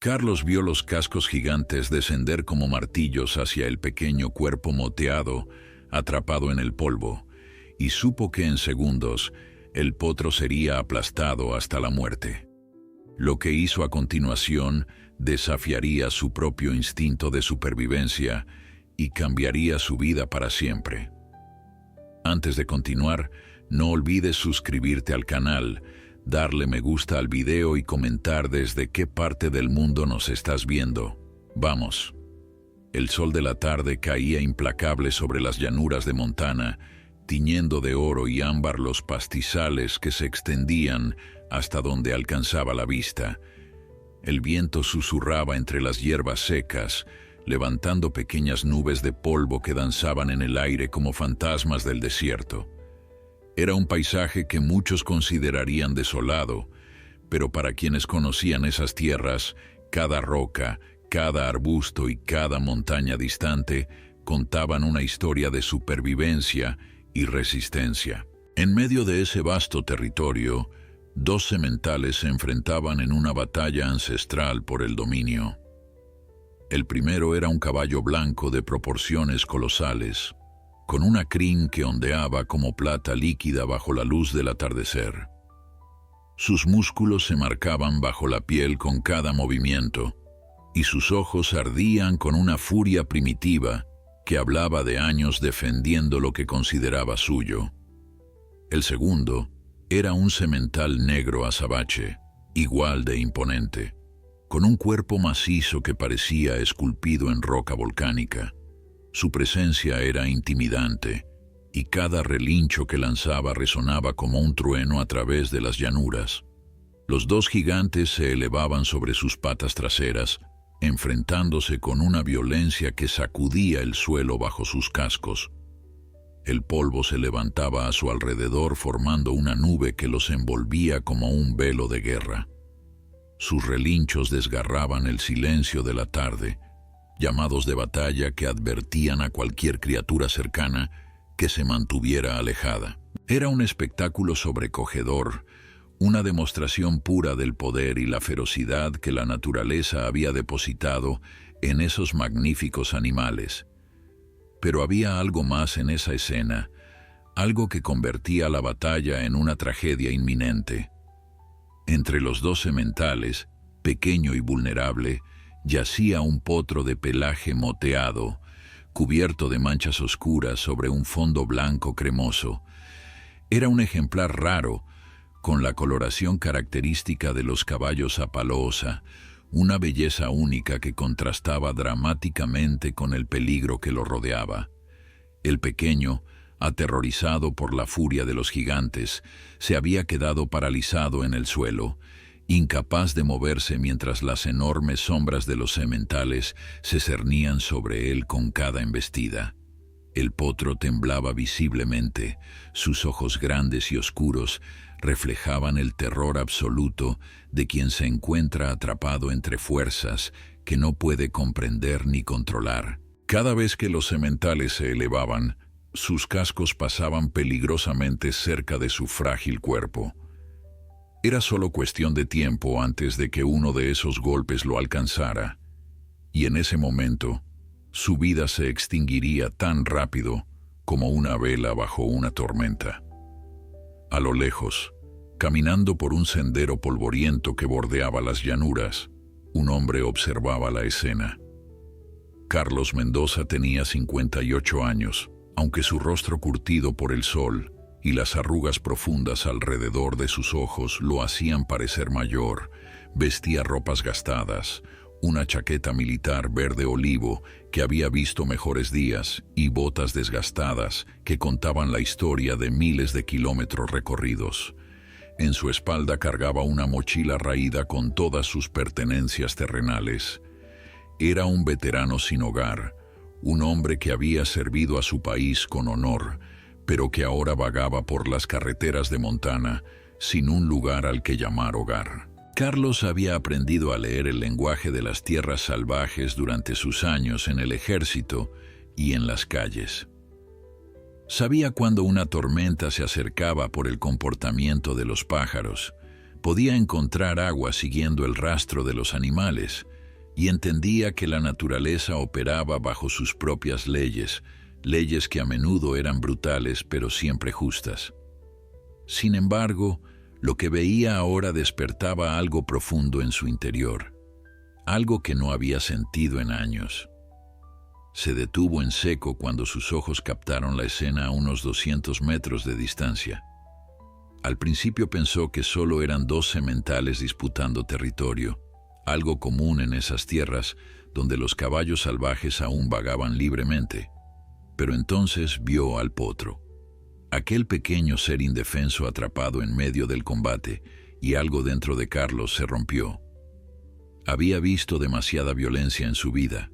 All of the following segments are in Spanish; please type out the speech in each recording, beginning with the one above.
Carlos vio los cascos gigantes descender como martillos hacia el pequeño cuerpo moteado, atrapado en el polvo, y supo que en segundos el potro sería aplastado hasta la muerte. Lo que hizo a continuación desafiaría su propio instinto de supervivencia y cambiaría su vida para siempre. Antes de continuar, no olvides suscribirte al canal, darle me gusta al video y comentar desde qué parte del mundo nos estás viendo. ¡Vamos! El sol de la tarde caía implacable sobre las llanuras de Montana, tiñendo de oro y ámbar los pastizales que se extendían hasta donde alcanzaba la vista. El viento susurraba entre las hierbas secas, levantando pequeñas nubes de polvo que danzaban en el aire como fantasmas del desierto. Era un paisaje que muchos considerarían desolado, pero para quienes conocían esas tierras, cada roca, cada arbusto y cada montaña distante contaban una historia de supervivencia y resistencia. En medio de ese vasto territorio, dos sementales se enfrentaban en una batalla ancestral por el dominio. El primero era un caballo blanco de proporciones colosales, con una crin que ondeaba como plata líquida bajo la luz del atardecer. Sus músculos se marcaban bajo la piel con cada movimiento, y sus ojos ardían con una furia primitiva que hablaba de años defendiendo lo que consideraba suyo. El segundo era un semental negro azabache, igual de imponente, con un cuerpo macizo que parecía esculpido en roca volcánica. Su presencia era intimidante, y cada relincho que lanzaba resonaba como un trueno a través de las llanuras. Los dos gigantes se elevaban sobre sus patas traseras, enfrentándose con una violencia que sacudía el suelo bajo sus cascos. El polvo se levantaba a su alrededor formando una nube que los envolvía como un velo de guerra. Sus relinchos desgarraban el silencio de la tarde, llamados de batalla que advertían a cualquier criatura cercana que se mantuviera alejada. Era un espectáculo sobrecogedor, una demostración pura del poder y la ferocidad que la naturaleza había depositado en esos magníficos animales. Pero había algo más en esa escena, algo que convertía la batalla en una tragedia inminente. Entre los dos sementales, pequeño y vulnerable, yacía un potro de pelaje moteado, cubierto de manchas oscuras sobre un fondo blanco cremoso. Era un ejemplar raro, con la coloración característica de los caballos Apaloosa, una belleza única que contrastaba dramáticamente con el peligro que lo rodeaba. El pequeño, aterrorizado por la furia de los gigantes, se había quedado paralizado en el suelo, incapaz de moverse mientras las enormes sombras de los sementales se cernían sobre él con cada embestida. El potro temblaba visiblemente, sus ojos grandes y oscuros reflejaban el terror absoluto de quien se encuentra atrapado entre fuerzas que no puede comprender ni controlar. Cada vez que los sementales se elevaban, sus cascos pasaban peligrosamente cerca de su frágil cuerpo. Era solo cuestión de tiempo antes de que uno de esos golpes lo alcanzara, y en ese momento, su vida se extinguiría tan rápido como una vela bajo una tormenta. A lo lejos, caminando por un sendero polvoriento que bordeaba las llanuras, un hombre observaba la escena. Carlos Mendoza tenía 58 años, aunque su rostro curtido por el sol y las arrugas profundas alrededor de sus ojos lo hacían parecer mayor. Vestía ropas gastadas, una chaqueta militar verde olivo que había visto mejores días y botas desgastadas que contaban la historia de miles de kilómetros recorridos. En su espalda cargaba una mochila raída con todas sus pertenencias terrenales. Era un veterano sin hogar, un hombre que había servido a su país con honor, pero que ahora vagaba por las carreteras de Montana sin un lugar al que llamar hogar. Carlos había aprendido a leer el lenguaje de las tierras salvajes durante sus años en el ejército y en las calles. Sabía cuando una tormenta se acercaba por el comportamiento de los pájaros. Podía encontrar agua siguiendo el rastro de los animales, y entendía que la naturaleza operaba bajo sus propias leyes, leyes que a menudo eran brutales pero siempre justas. Sin embargo, lo que veía ahora despertaba algo profundo en su interior, algo que no había sentido en años. Se detuvo en seco cuando sus ojos captaron la escena a unos 200 metros de distancia. Al principio pensó que solo eran dos sementales disputando territorio, algo común en esas tierras donde los caballos salvajes aún vagaban libremente. Pero entonces vio al potro, aquel pequeño ser indefenso atrapado en medio del combate, y algo dentro de Carlos se rompió. Había visto demasiada violencia en su vida,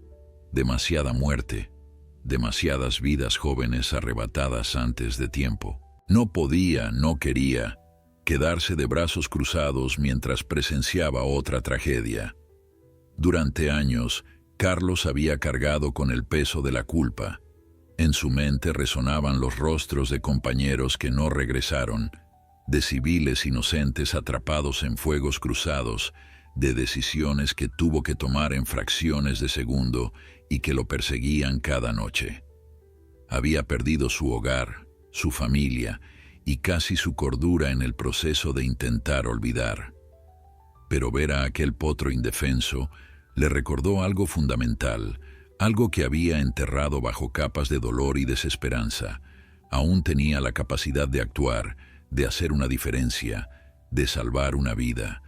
demasiada muerte, demasiadas vidas jóvenes arrebatadas antes de tiempo. No podía, no quería, quedarse de brazos cruzados mientras presenciaba otra tragedia. Durante años, Carlos había cargado con el peso de la culpa. En su mente resonaban los rostros de compañeros que no regresaron, de civiles inocentes atrapados en fuegos cruzados, de decisiones que tuvo que tomar en fracciones de segundo y que lo perseguían cada noche. Había perdido su hogar, su familia y casi su cordura en el proceso de intentar olvidar. Pero ver a aquel potro indefenso le recordó algo fundamental, algo que había enterrado bajo capas de dolor y desesperanza. Aún tenía la capacidad de actuar, de hacer una diferencia, de salvar una vida.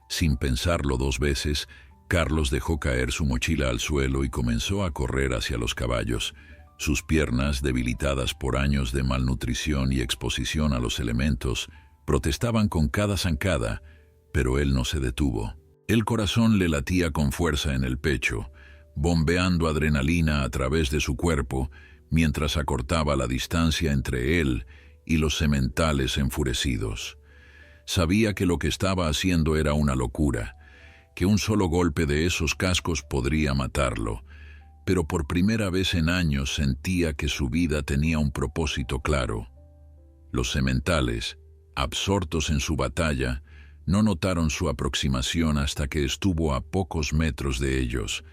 Sin pensarlo dos veces, Carlos dejó caer su mochila al suelo y comenzó a correr hacia los caballos. Sus piernas, debilitadas por años de malnutrición y exposición a los elementos, protestaban con cada zancada, pero él no se detuvo. El corazón le latía con fuerza en el pecho, bombeando adrenalina a través de su cuerpo, mientras acortaba la distancia entre él y los sementales enfurecidos. Sabía que lo que estaba haciendo era una locura, que un solo golpe de esos cascos podría matarlo, pero por primera vez en años sentía que su vida tenía un propósito claro. Los sementales, absortos en su batalla, no notaron su aproximación hasta que estuvo a pocos metros de ellos.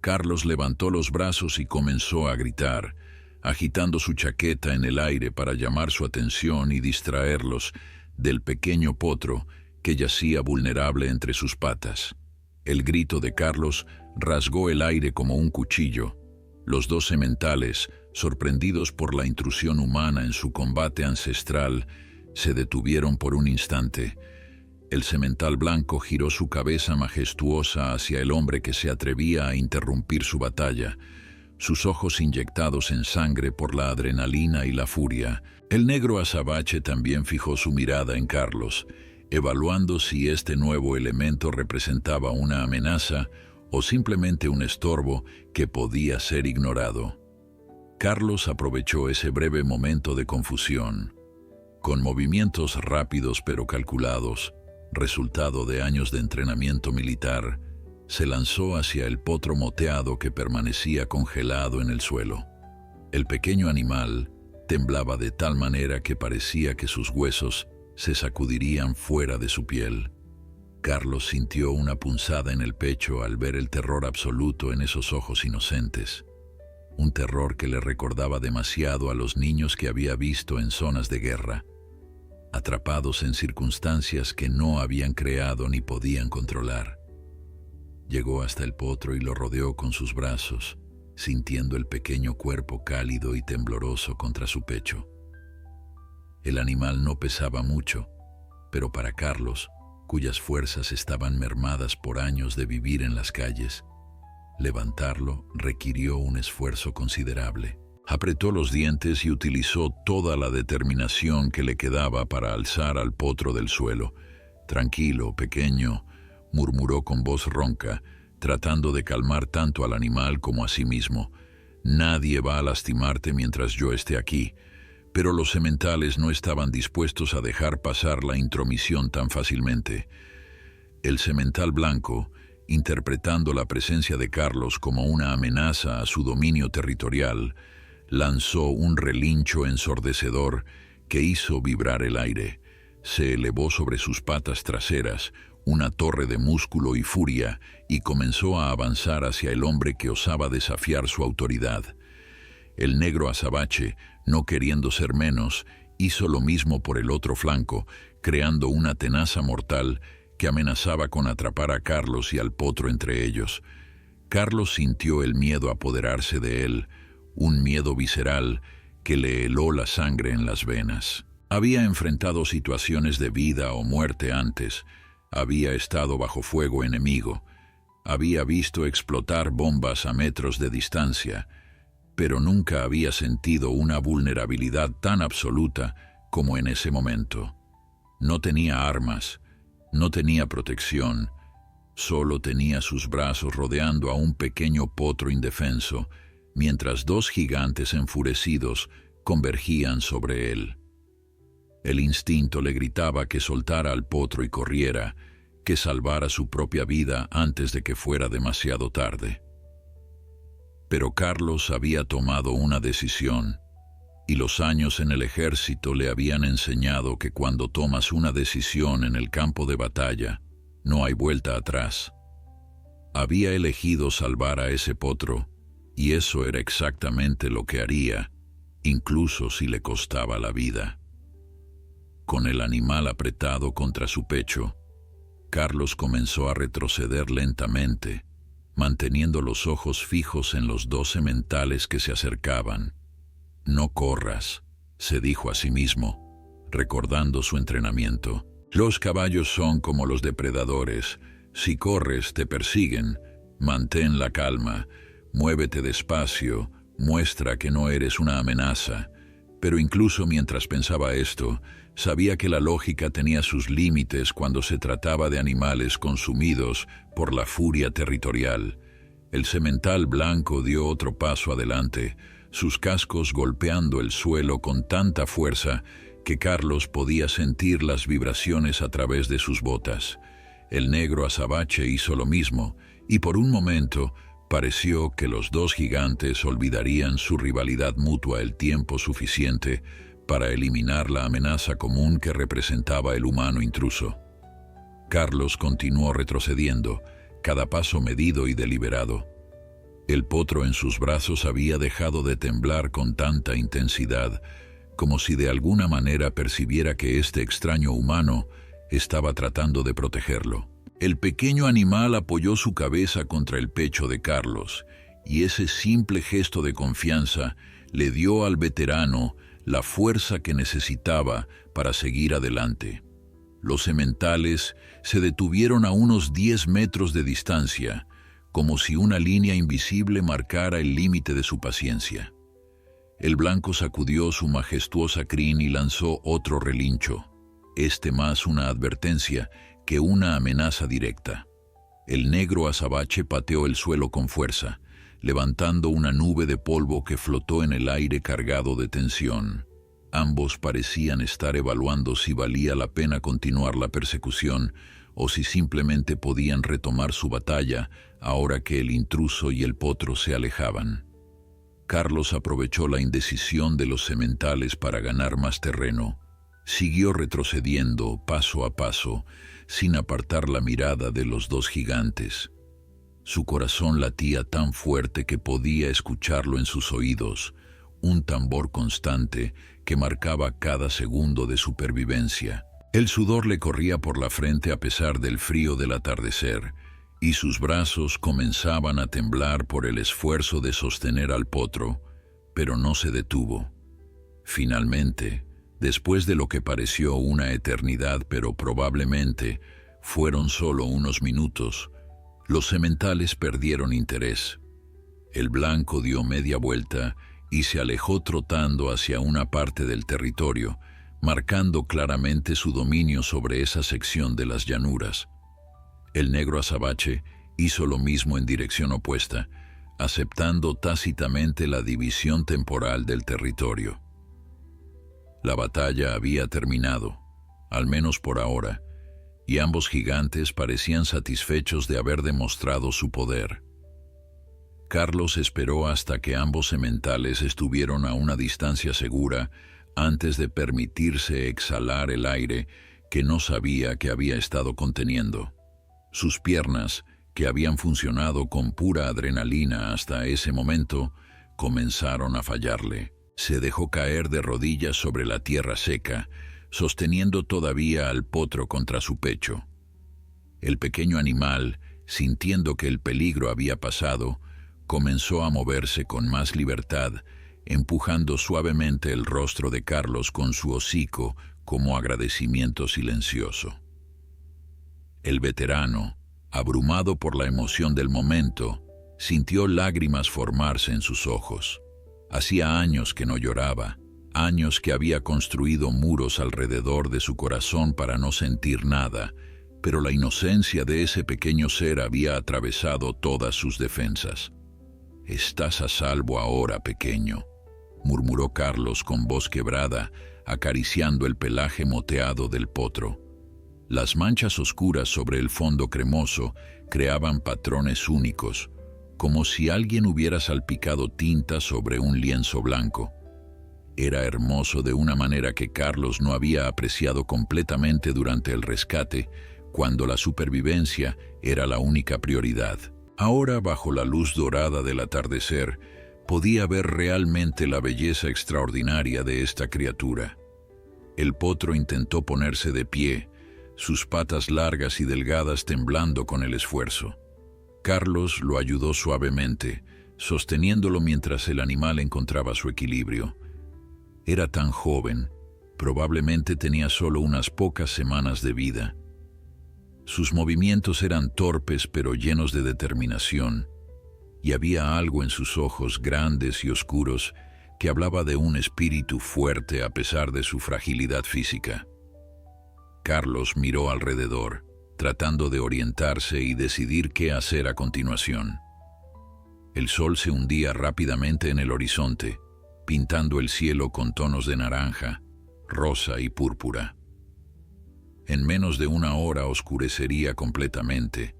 Carlos levantó los brazos y comenzó a gritar, agitando su chaqueta en el aire para llamar su atención y distraerlos del pequeño potro que yacía vulnerable entre sus patas. El grito de Carlos rasgó el aire como un cuchillo. Los dos sementales, sorprendidos por la intrusión humana en su combate ancestral, se detuvieron por un instante. El semental blanco giró su cabeza majestuosa hacia el hombre que se atrevía a interrumpir su batalla, sus ojos inyectados en sangre por la adrenalina y la furia. El negro azabache también fijó su mirada en Carlos, evaluando si este nuevo elemento representaba una amenaza o simplemente un estorbo que podía ser ignorado. Carlos aprovechó ese breve momento de confusión. Con movimientos rápidos pero calculados, resultado de años de entrenamiento militar, se lanzó hacia el potro moteado que permanecía congelado en el suelo. El pequeño animal temblaba de tal manera que parecía que sus huesos se sacudirían fuera de su piel. Carlos sintió una punzada en el pecho al ver el terror absoluto en esos ojos inocentes, un terror que le recordaba demasiado a los niños que había visto en zonas de guerra, atrapados en circunstancias que no habían creado ni podían controlar. Llegó hasta el potro y lo rodeó con sus brazos, sintiendo el pequeño cuerpo cálido y tembloroso contra su pecho. El animal no pesaba mucho, pero para Carlos, cuyas fuerzas estaban mermadas por años de vivir en las calles, levantarlo requirió un esfuerzo considerable. Apretó los dientes y utilizó toda la determinación que le quedaba para alzar al potro del suelo. Tranquilo, pequeño, murmuró con voz ronca, tratando de calmar tanto al animal como a sí mismo. Nadie va a lastimarte mientras yo esté aquí. Pero los sementales no estaban dispuestos a dejar pasar la intromisión tan fácilmente. El semental blanco, interpretando la presencia de Carlos como una amenaza a su dominio territorial, lanzó un relincho ensordecedor que hizo vibrar el aire. Se elevó sobre sus patas traseras, una torre de músculo y furia, y comenzó a avanzar hacia el hombre que osaba desafiar su autoridad. El negro azabache, no queriendo ser menos, hizo lo mismo por el otro flanco, creando una tenaza mortal que amenazaba con atrapar a Carlos y al potro entre ellos. Carlos sintió el miedo apoderarse de él, un miedo visceral que le heló la sangre en las venas. Había enfrentado situaciones de vida o muerte antes, había estado bajo fuego enemigo, había visto explotar bombas a metros de distancia, pero nunca había sentido una vulnerabilidad tan absoluta como en ese momento. No tenía armas, no tenía protección, solo tenía sus brazos rodeando a un pequeño potro indefenso, mientras dos gigantes enfurecidos convergían sobre él. El instinto le gritaba que soltara al potro y corriera, que salvara su propia vida antes de que fuera demasiado tarde. Pero Carlos había tomado una decisión, y los años en el ejército le habían enseñado que cuando tomas una decisión en el campo de batalla, no hay vuelta atrás. Había elegido salvar a ese potro, y eso era exactamente lo que haría, incluso si le costaba la vida. Con el animal apretado contra su pecho, Carlos comenzó a retroceder lentamente, manteniendo los ojos fijos en los dos sementales que se acercaban. «No corras», se dijo a sí mismo, recordando su entrenamiento. «Los caballos son como los depredadores. Si corres, te persiguen. Mantén la calma, muévete despacio, muestra que no eres una amenaza». Pero incluso mientras pensaba esto, sabía que la lógica tenía sus límites cuando se trataba de animales consumidos por la furia territorial. El semental blanco dio otro paso adelante, sus cascos golpeando el suelo con tanta fuerza que Carlos podía sentir las vibraciones a través de sus botas. El negro azabache hizo lo mismo, y por un momento pareció que los dos gigantes olvidarían su rivalidad mutua el tiempo suficiente para eliminar la amenaza común que representaba el humano intruso. Carlos continuó retrocediendo, cada paso medido y deliberado. El potro en sus brazos había dejado de temblar con tanta intensidad, como si de alguna manera percibiera que este extraño humano estaba tratando de protegerlo. El pequeño animal apoyó su cabeza contra el pecho de Carlos, y ese simple gesto de confianza le dio al veterano la fuerza que necesitaba para seguir adelante. Los sementales se detuvieron a unos 10 metros de distancia, como si una línea invisible marcara el límite de su paciencia. El blanco sacudió su majestuosa crin y lanzó otro relincho, más una advertencia que una amenaza directa. El negro azabache pateó el suelo con fuerza, levantando una nube de polvo que flotó en el aire cargado de tensión. Ambos parecían estar evaluando si valía la pena continuar la persecución o si simplemente podían retomar su batalla ahora que el intruso y el potro se alejaban. Carlos aprovechó la indecisión de los sementales para ganar más terreno. Siguió retrocediendo paso a paso, sin apartar la mirada de los dos gigantes. Su corazón latía tan fuerte que podía escucharlo en sus oídos, un tambor constante que marcaba cada segundo de supervivencia. El sudor le corría por la frente a pesar del frío del atardecer, y sus brazos comenzaban a temblar por el esfuerzo de sostener al potro, pero no se detuvo. Finalmente, después de lo que pareció una eternidad, pero probablemente fueron solo unos minutos, los sementales perdieron interés. El blanco dio media vuelta y se alejó trotando hacia una parte del territorio, marcando claramente su dominio sobre esa sección de las llanuras. El negro azabache hizo lo mismo en dirección opuesta, aceptando tácitamente la división temporal del territorio. La batalla había terminado, al menos por ahora, y ambos gigantes parecían satisfechos de haber demostrado su poder. Carlos esperó hasta que ambos sementales estuvieron a una distancia segura antes de permitirse exhalar el aire que no sabía que había estado conteniendo. Sus piernas, que habían funcionado con pura adrenalina hasta ese momento, comenzaron a fallarle. Se dejó caer de rodillas sobre la tierra seca, sosteniendo todavía al potro contra su pecho. El pequeño animal, sintiendo que el peligro había pasado, comenzó a moverse con más libertad, empujando suavemente el rostro de Carlos con su hocico como agradecimiento silencioso. El veterano, abrumado por la emoción del momento, sintió lágrimas formarse en sus ojos. Hacía años que no lloraba, años que había construido muros alrededor de su corazón para no sentir nada, pero la inocencia de ese pequeño ser había atravesado todas sus defensas. «Estás a salvo ahora, pequeño», murmuró Carlos con voz quebrada, acariciando el pelaje moteado del potro. Las manchas oscuras sobre el fondo cremoso creaban patrones únicos, como si alguien hubiera salpicado tinta sobre un lienzo blanco. Era hermoso de una manera que Carlos no había apreciado completamente durante el rescate, cuando la supervivencia era la única prioridad. Ahora, bajo la luz dorada del atardecer, podía ver realmente la belleza extraordinaria de esta criatura. El potro intentó ponerse de pie, sus patas largas y delgadas temblando con el esfuerzo. Carlos lo ayudó suavemente, sosteniéndolo mientras el animal encontraba su equilibrio. Era tan joven, probablemente tenía solo unas pocas semanas de vida. Sus movimientos eran torpes pero llenos de determinación, y había algo en sus ojos grandes y oscuros que hablaba de un espíritu fuerte a pesar de su fragilidad física. Carlos miró alrededor, tratando de orientarse y decidir qué hacer a continuación. El sol se hundía rápidamente en el horizonte, pintando el cielo con tonos de naranja, rosa y púrpura. En menos de una hora oscurecería completamente,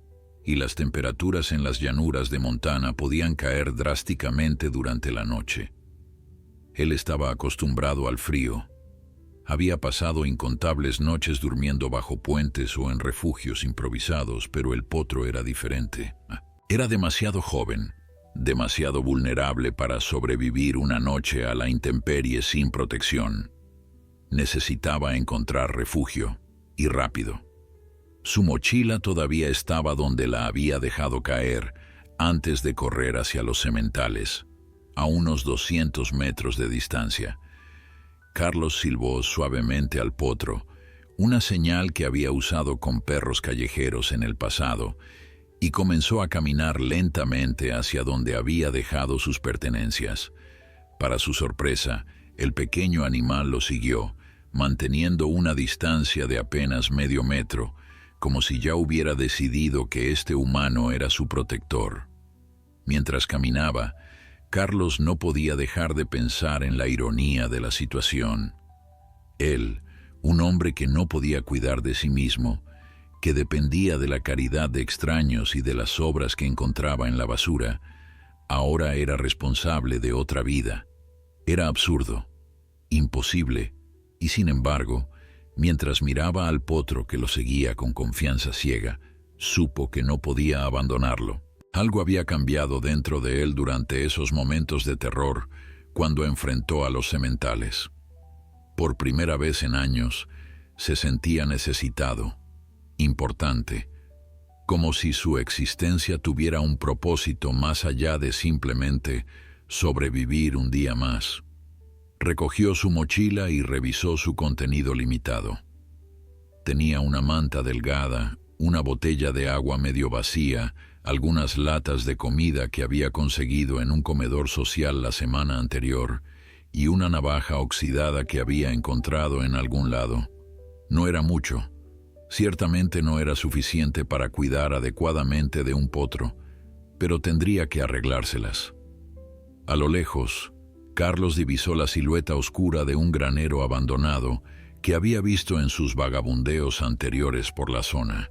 y las temperaturas en las llanuras de Montana podían caer drásticamente durante la noche. Él estaba acostumbrado al frío. Había pasado incontables noches durmiendo bajo puentes o en refugios improvisados, pero el potro era diferente. Era demasiado joven, demasiado vulnerable para sobrevivir una noche a la intemperie sin protección. Necesitaba encontrar refugio, y rápido. Su mochila todavía estaba donde la había dejado caer antes de correr hacia los sementales, a unos 200 metros de distancia. Carlos silbó suavemente al potro, una señal que había usado con perros callejeros en el pasado, y comenzó a caminar lentamente hacia donde había dejado sus pertenencias. Para su sorpresa, el pequeño animal lo siguió, manteniendo una distancia de apenas medio metro, como si ya hubiera decidido que este humano era su protector. Mientras caminaba, Carlos no podía dejar de pensar en la ironía de la situación. Él, un hombre que no podía cuidar de sí mismo, que dependía de la caridad de extraños y de las sobras que encontraba en la basura, ahora era responsable de otra vida. Era absurdo, imposible, y sin embargo, mientras miraba al potro que lo seguía con confianza ciega, supo que no podía abandonarlo. Algo había cambiado dentro de él durante esos momentos de terror cuando enfrentó a los sementales. Por primera vez en años, se sentía necesitado, importante, como si su existencia tuviera un propósito más allá de simplemente sobrevivir un día más. Recogió su mochila y revisó su contenido limitado. Tenía una manta delgada, una botella de agua medio vacía, algunas latas de comida que había conseguido en un comedor social la semana anterior y una navaja oxidada que había encontrado en algún lado. No era mucho. Ciertamente no era suficiente para cuidar adecuadamente de un potro, pero tendría que arreglárselas. A lo lejos, Carlos divisó la silueta oscura de un granero abandonado que había visto en sus vagabundeos anteriores por la zona.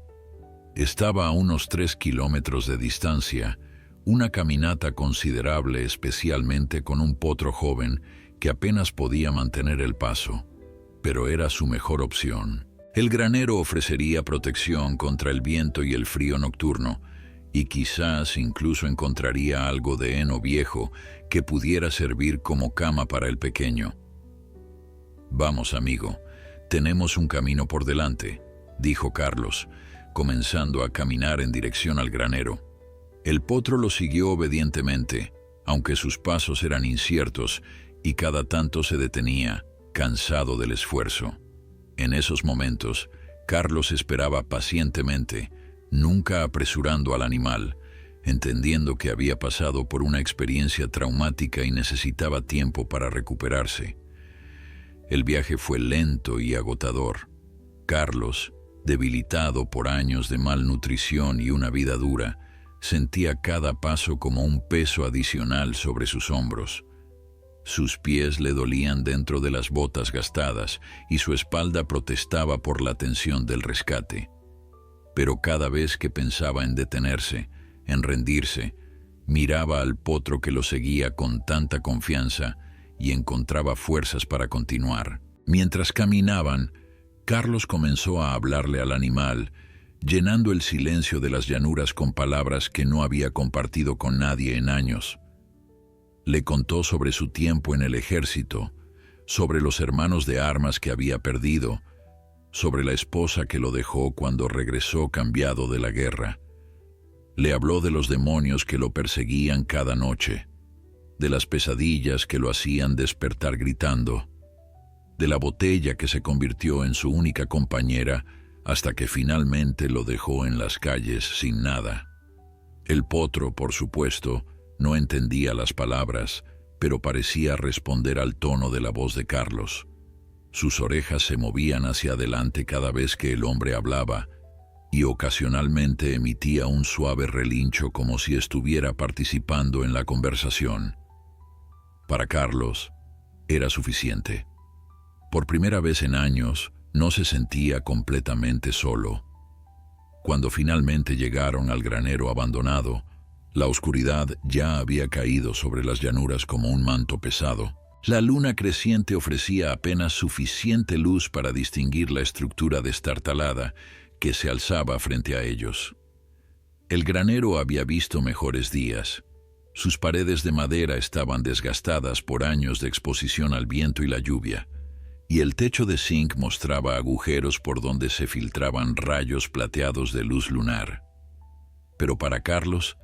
Estaba a unos 3 kilómetros de distancia, una caminata considerable, especialmente con un potro joven que apenas podía mantener el paso, pero era su mejor opción. El granero ofrecería protección contra el viento y el frío nocturno, y quizás incluso encontraría algo de heno viejo que pudiera servir como cama para el pequeño. «Vamos, amigo, tenemos un camino por delante», dijo Carlos, comenzando a caminar en dirección al granero. El potro lo siguió obedientemente, aunque sus pasos eran inciertos y cada tanto se detenía, cansado del esfuerzo. En esos momentos, Carlos esperaba pacientemente, nunca apresurando al animal, entendiendo que había pasado por una experiencia traumática y necesitaba tiempo para recuperarse. El viaje fue lento y agotador. Carlos, debilitado por años de malnutrición y una vida dura, sentía cada paso como un peso adicional sobre sus hombros. Sus pies le dolían dentro de las botas gastadas y su espalda protestaba por la tensión del rescate. Pero cada vez que pensaba en detenerse, en rendirse, miraba al potro que lo seguía con tanta confianza y encontraba fuerzas para continuar. Mientras caminaban, Carlos comenzó a hablarle al animal, llenando el silencio de las llanuras con palabras que no había compartido con nadie en años. Le contó sobre su tiempo en el ejército, sobre los hermanos de armas que había perdido, sobre la esposa que lo dejó cuando regresó cambiado de la guerra. Le habló de los demonios que lo perseguían cada noche, de las pesadillas que lo hacían despertar gritando, de la botella que se convirtió en su única compañera hasta que finalmente lo dejó en las calles sin nada. El potro, por supuesto, no entendía las palabras, pero parecía responder al tono de la voz de Carlos. Sus orejas se movían hacia adelante cada vez que el hombre hablaba, y ocasionalmente emitía un suave relincho como si estuviera participando en la conversación. Para Carlos, era suficiente. Por primera vez en años, no se sentía completamente solo. Cuando finalmente llegaron al granero abandonado, la oscuridad ya había caído sobre las llanuras como un manto pesado. La luna creciente ofrecía apenas suficiente luz para distinguir la estructura destartalada que se alzaba frente a ellos. El granero había visto mejores días. Sus paredes de madera estaban desgastadas por años de exposición al viento y la lluvia, y el techo de zinc mostraba agujeros por donde se filtraban rayos plateados de luz lunar. Pero para Carlos,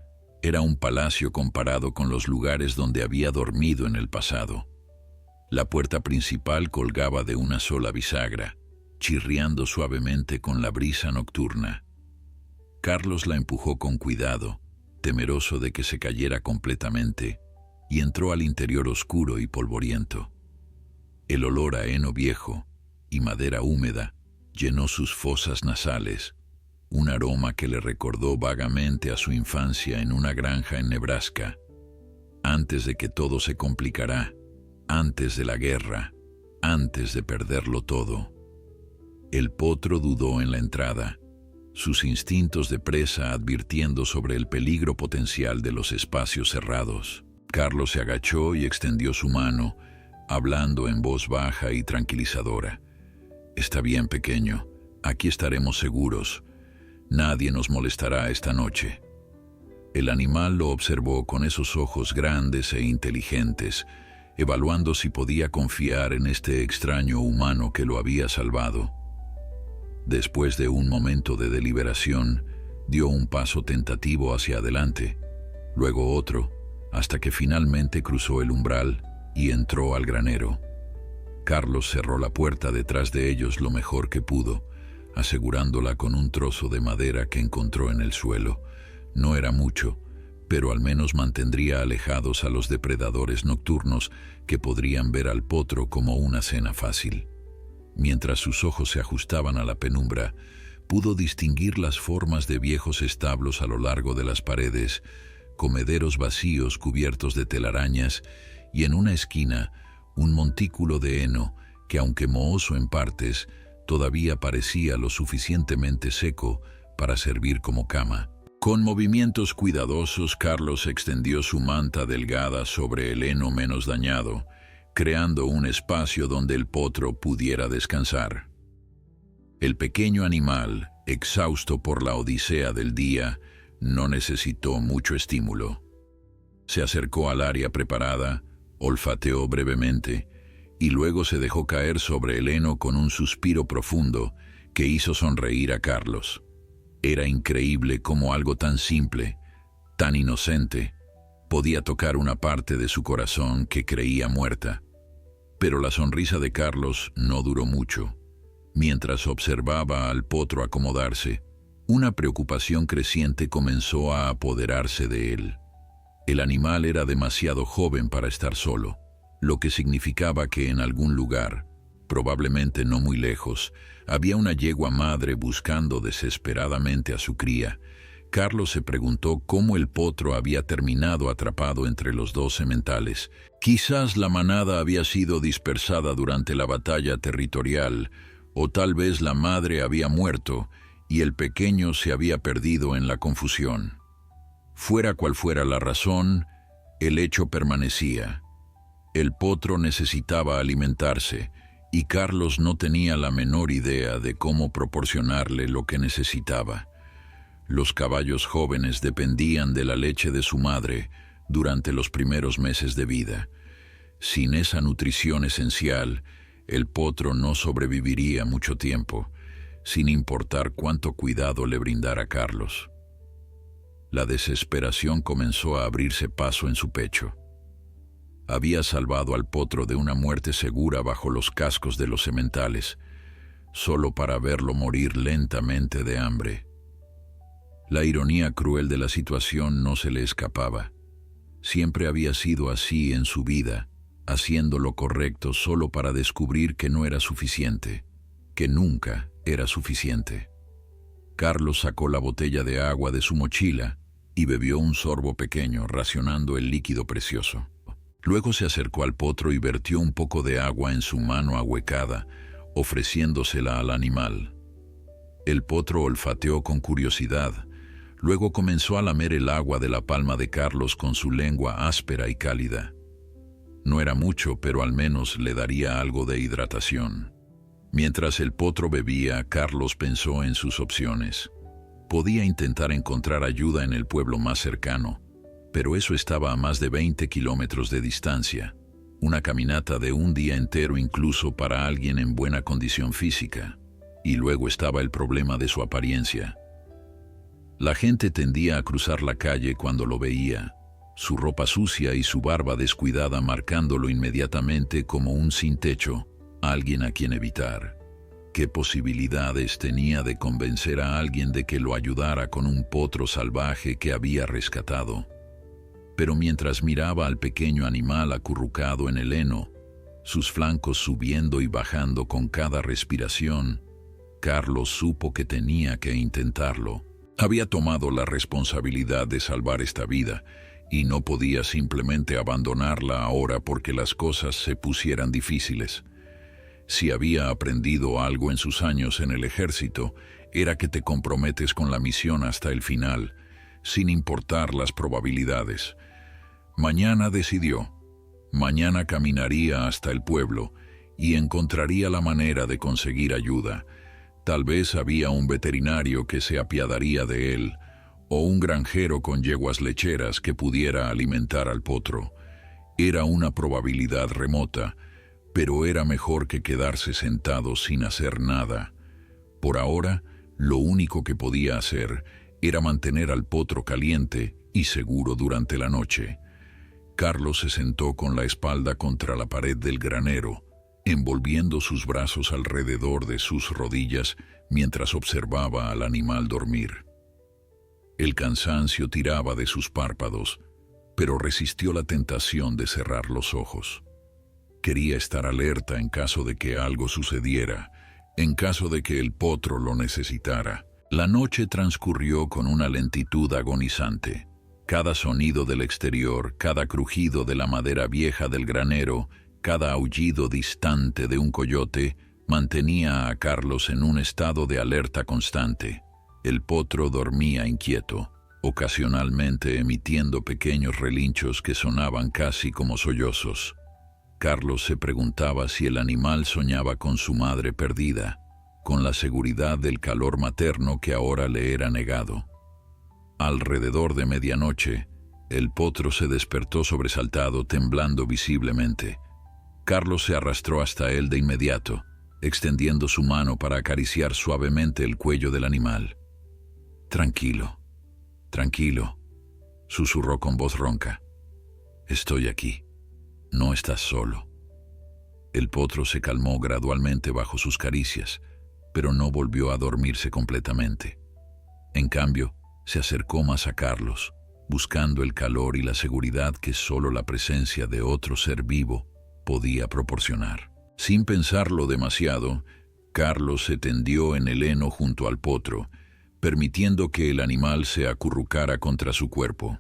era un palacio comparado con los lugares donde había dormido en el pasado. La puerta principal colgaba de una sola bisagra, chirriando suavemente con la brisa nocturna. Carlos la empujó con cuidado, temeroso de que se cayera completamente, y entró al interior oscuro y polvoriento. El olor a heno viejo y madera húmeda llenó sus fosas nasales, un aroma que le recordó vagamente a su infancia en una granja en Nebraska. Antes de que todo se complicara, antes de la guerra, antes de perderlo todo. El potro dudó en la entrada, sus instintos de presa advirtiendo sobre el peligro potencial de los espacios cerrados. Carlos se agachó y extendió su mano, hablando en voz baja y tranquilizadora. «Está bien, pequeño, aquí estaremos seguros. Nadie nos molestará esta noche». El animal lo observó con esos ojos grandes e inteligentes, evaluando si podía confiar en este extraño humano que lo había salvado. Después de un momento de deliberación, dio un paso tentativo hacia adelante, luego otro, hasta que finalmente cruzó el umbral y entró al granero. Carlos cerró la puerta detrás de ellos lo mejor que pudo, asegurándola con un trozo de madera que encontró en el suelo. No era mucho, pero al menos mantendría alejados a los depredadores nocturnos que podrían ver al potro como una cena fácil. Mientras sus ojos se ajustaban a la penumbra, pudo distinguir las formas de viejos establos a lo largo de las paredes, comederos vacíos cubiertos de telarañas y en una esquina un montículo de heno que, aunque mohoso en partes, todavía parecía lo suficientemente seco para servir como cama. Con movimientos cuidadosos, Carlos extendió su manta delgada sobre el heno menos dañado, creando un espacio donde el potro pudiera descansar. El pequeño animal, exhausto por la odisea del día, no necesitó mucho estímulo. Se acercó al área preparada, olfateó brevemente y luego se dejó caer sobre el heno con un suspiro profundo que hizo sonreír a Carlos. Era increíble cómo algo tan simple, tan inocente, podía tocar una parte de su corazón que creía muerta. Pero la sonrisa de Carlos no duró mucho. Mientras observaba al potro acomodarse, una preocupación creciente comenzó a apoderarse de él. El animal era demasiado joven para estar solo, lo que significaba que en algún lugar, probablemente no muy lejos, había una yegua madre buscando desesperadamente a su cría. Carlos se preguntó cómo el potro había terminado atrapado entre los dos sementales. Quizás la manada había sido dispersada durante la batalla territorial, o tal vez la madre había muerto y el pequeño se había perdido en la confusión. Fuera cual fuera la razón, el hecho permanecía. El potro necesitaba alimentarse, y Carlos no tenía la menor idea de cómo proporcionarle lo que necesitaba. Los caballos jóvenes dependían de la leche de su madre durante los primeros meses de vida. Sin esa nutrición esencial, el potro no sobreviviría mucho tiempo, sin importar cuánto cuidado le brindara Carlos. La desesperación comenzó a abrirse paso en su pecho. Había salvado al potro de una muerte segura bajo los cascos de los sementales, solo para verlo morir lentamente de hambre. La ironía cruel de la situación no se le escapaba. Siempre había sido así en su vida, haciendo lo correcto solo para descubrir que no era suficiente, que nunca era suficiente. Carlos sacó la botella de agua de su mochila y bebió un sorbo pequeño, racionando el líquido precioso. Luego se acercó al potro y vertió un poco de agua en su mano ahuecada, ofreciéndosela al animal. El potro olfateó con curiosidad. Luego comenzó a lamer el agua de la palma de Carlos con su lengua áspera y cálida. No era mucho, pero al menos le daría algo de hidratación. Mientras el potro bebía, Carlos pensó en sus opciones. Podía intentar encontrar ayuda en el pueblo más cercano, pero eso estaba a más de 20 kilómetros de distancia. Una caminata de un día entero incluso para alguien en buena condición física. Y luego estaba el problema de su apariencia. La gente tendía a cruzar la calle cuando lo veía, su ropa sucia y su barba descuidada marcándolo inmediatamente como un sin techo, alguien a quien evitar. ¿Qué posibilidades tenía de convencer a alguien de que lo ayudara con un potro salvaje que había rescatado? Pero mientras miraba al pequeño animal acurrucado en el heno, sus flancos subiendo y bajando con cada respiración, Carlos supo que tenía que intentarlo. Había tomado la responsabilidad de salvar esta vida y no podía simplemente abandonarla ahora porque las cosas se pusieran difíciles. Si había aprendido algo en sus años en el ejército, era que te comprometes con la misión hasta el final, sin importar las probabilidades. Mañana decidió. Mañana caminaría hasta el pueblo y encontraría la manera de conseguir ayuda. Tal vez había un veterinario que se apiadaría de él, o un granjero con yeguas lecheras que pudiera alimentar al potro. Era una probabilidad remota, pero era mejor que quedarse sentado sin hacer nada. Por ahora, lo único que podía hacer era mantener al potro caliente y seguro durante la noche. Carlos se sentó con la espalda contra la pared del granero, envolviendo sus brazos alrededor de sus rodillas mientras observaba al animal dormir. El cansancio tiraba de sus párpados, pero resistió la tentación de cerrar los ojos. Quería estar alerta en caso de que algo sucediera, en caso de que el potro lo necesitara. La noche transcurrió con una lentitud agonizante. Cada sonido del exterior, cada crujido de la madera vieja del granero, cada aullido distante de un coyote mantenía a Carlos en un estado de alerta constante. El potro dormía inquieto, ocasionalmente emitiendo pequeños relinchos que sonaban casi como sollozos. Carlos se preguntaba si el animal soñaba con su madre perdida, con la seguridad del calor materno que ahora le era negado. Alrededor de medianoche, el potro se despertó sobresaltado, temblando visiblemente. Carlos se arrastró hasta él de inmediato, extendiendo su mano para acariciar suavemente el cuello del animal. «Tranquilo, tranquilo», susurró con voz ronca. «Estoy aquí. No estás solo». El potro se calmó gradualmente bajo sus caricias, pero no volvió a dormirse completamente. En cambio, se acercó más a Carlos, buscando el calor y la seguridad que solo la presencia de otro ser vivo podía proporcionar. Sin pensarlo demasiado, Carlos se tendió en el heno junto al potro, permitiendo que el animal se acurrucara contra su cuerpo.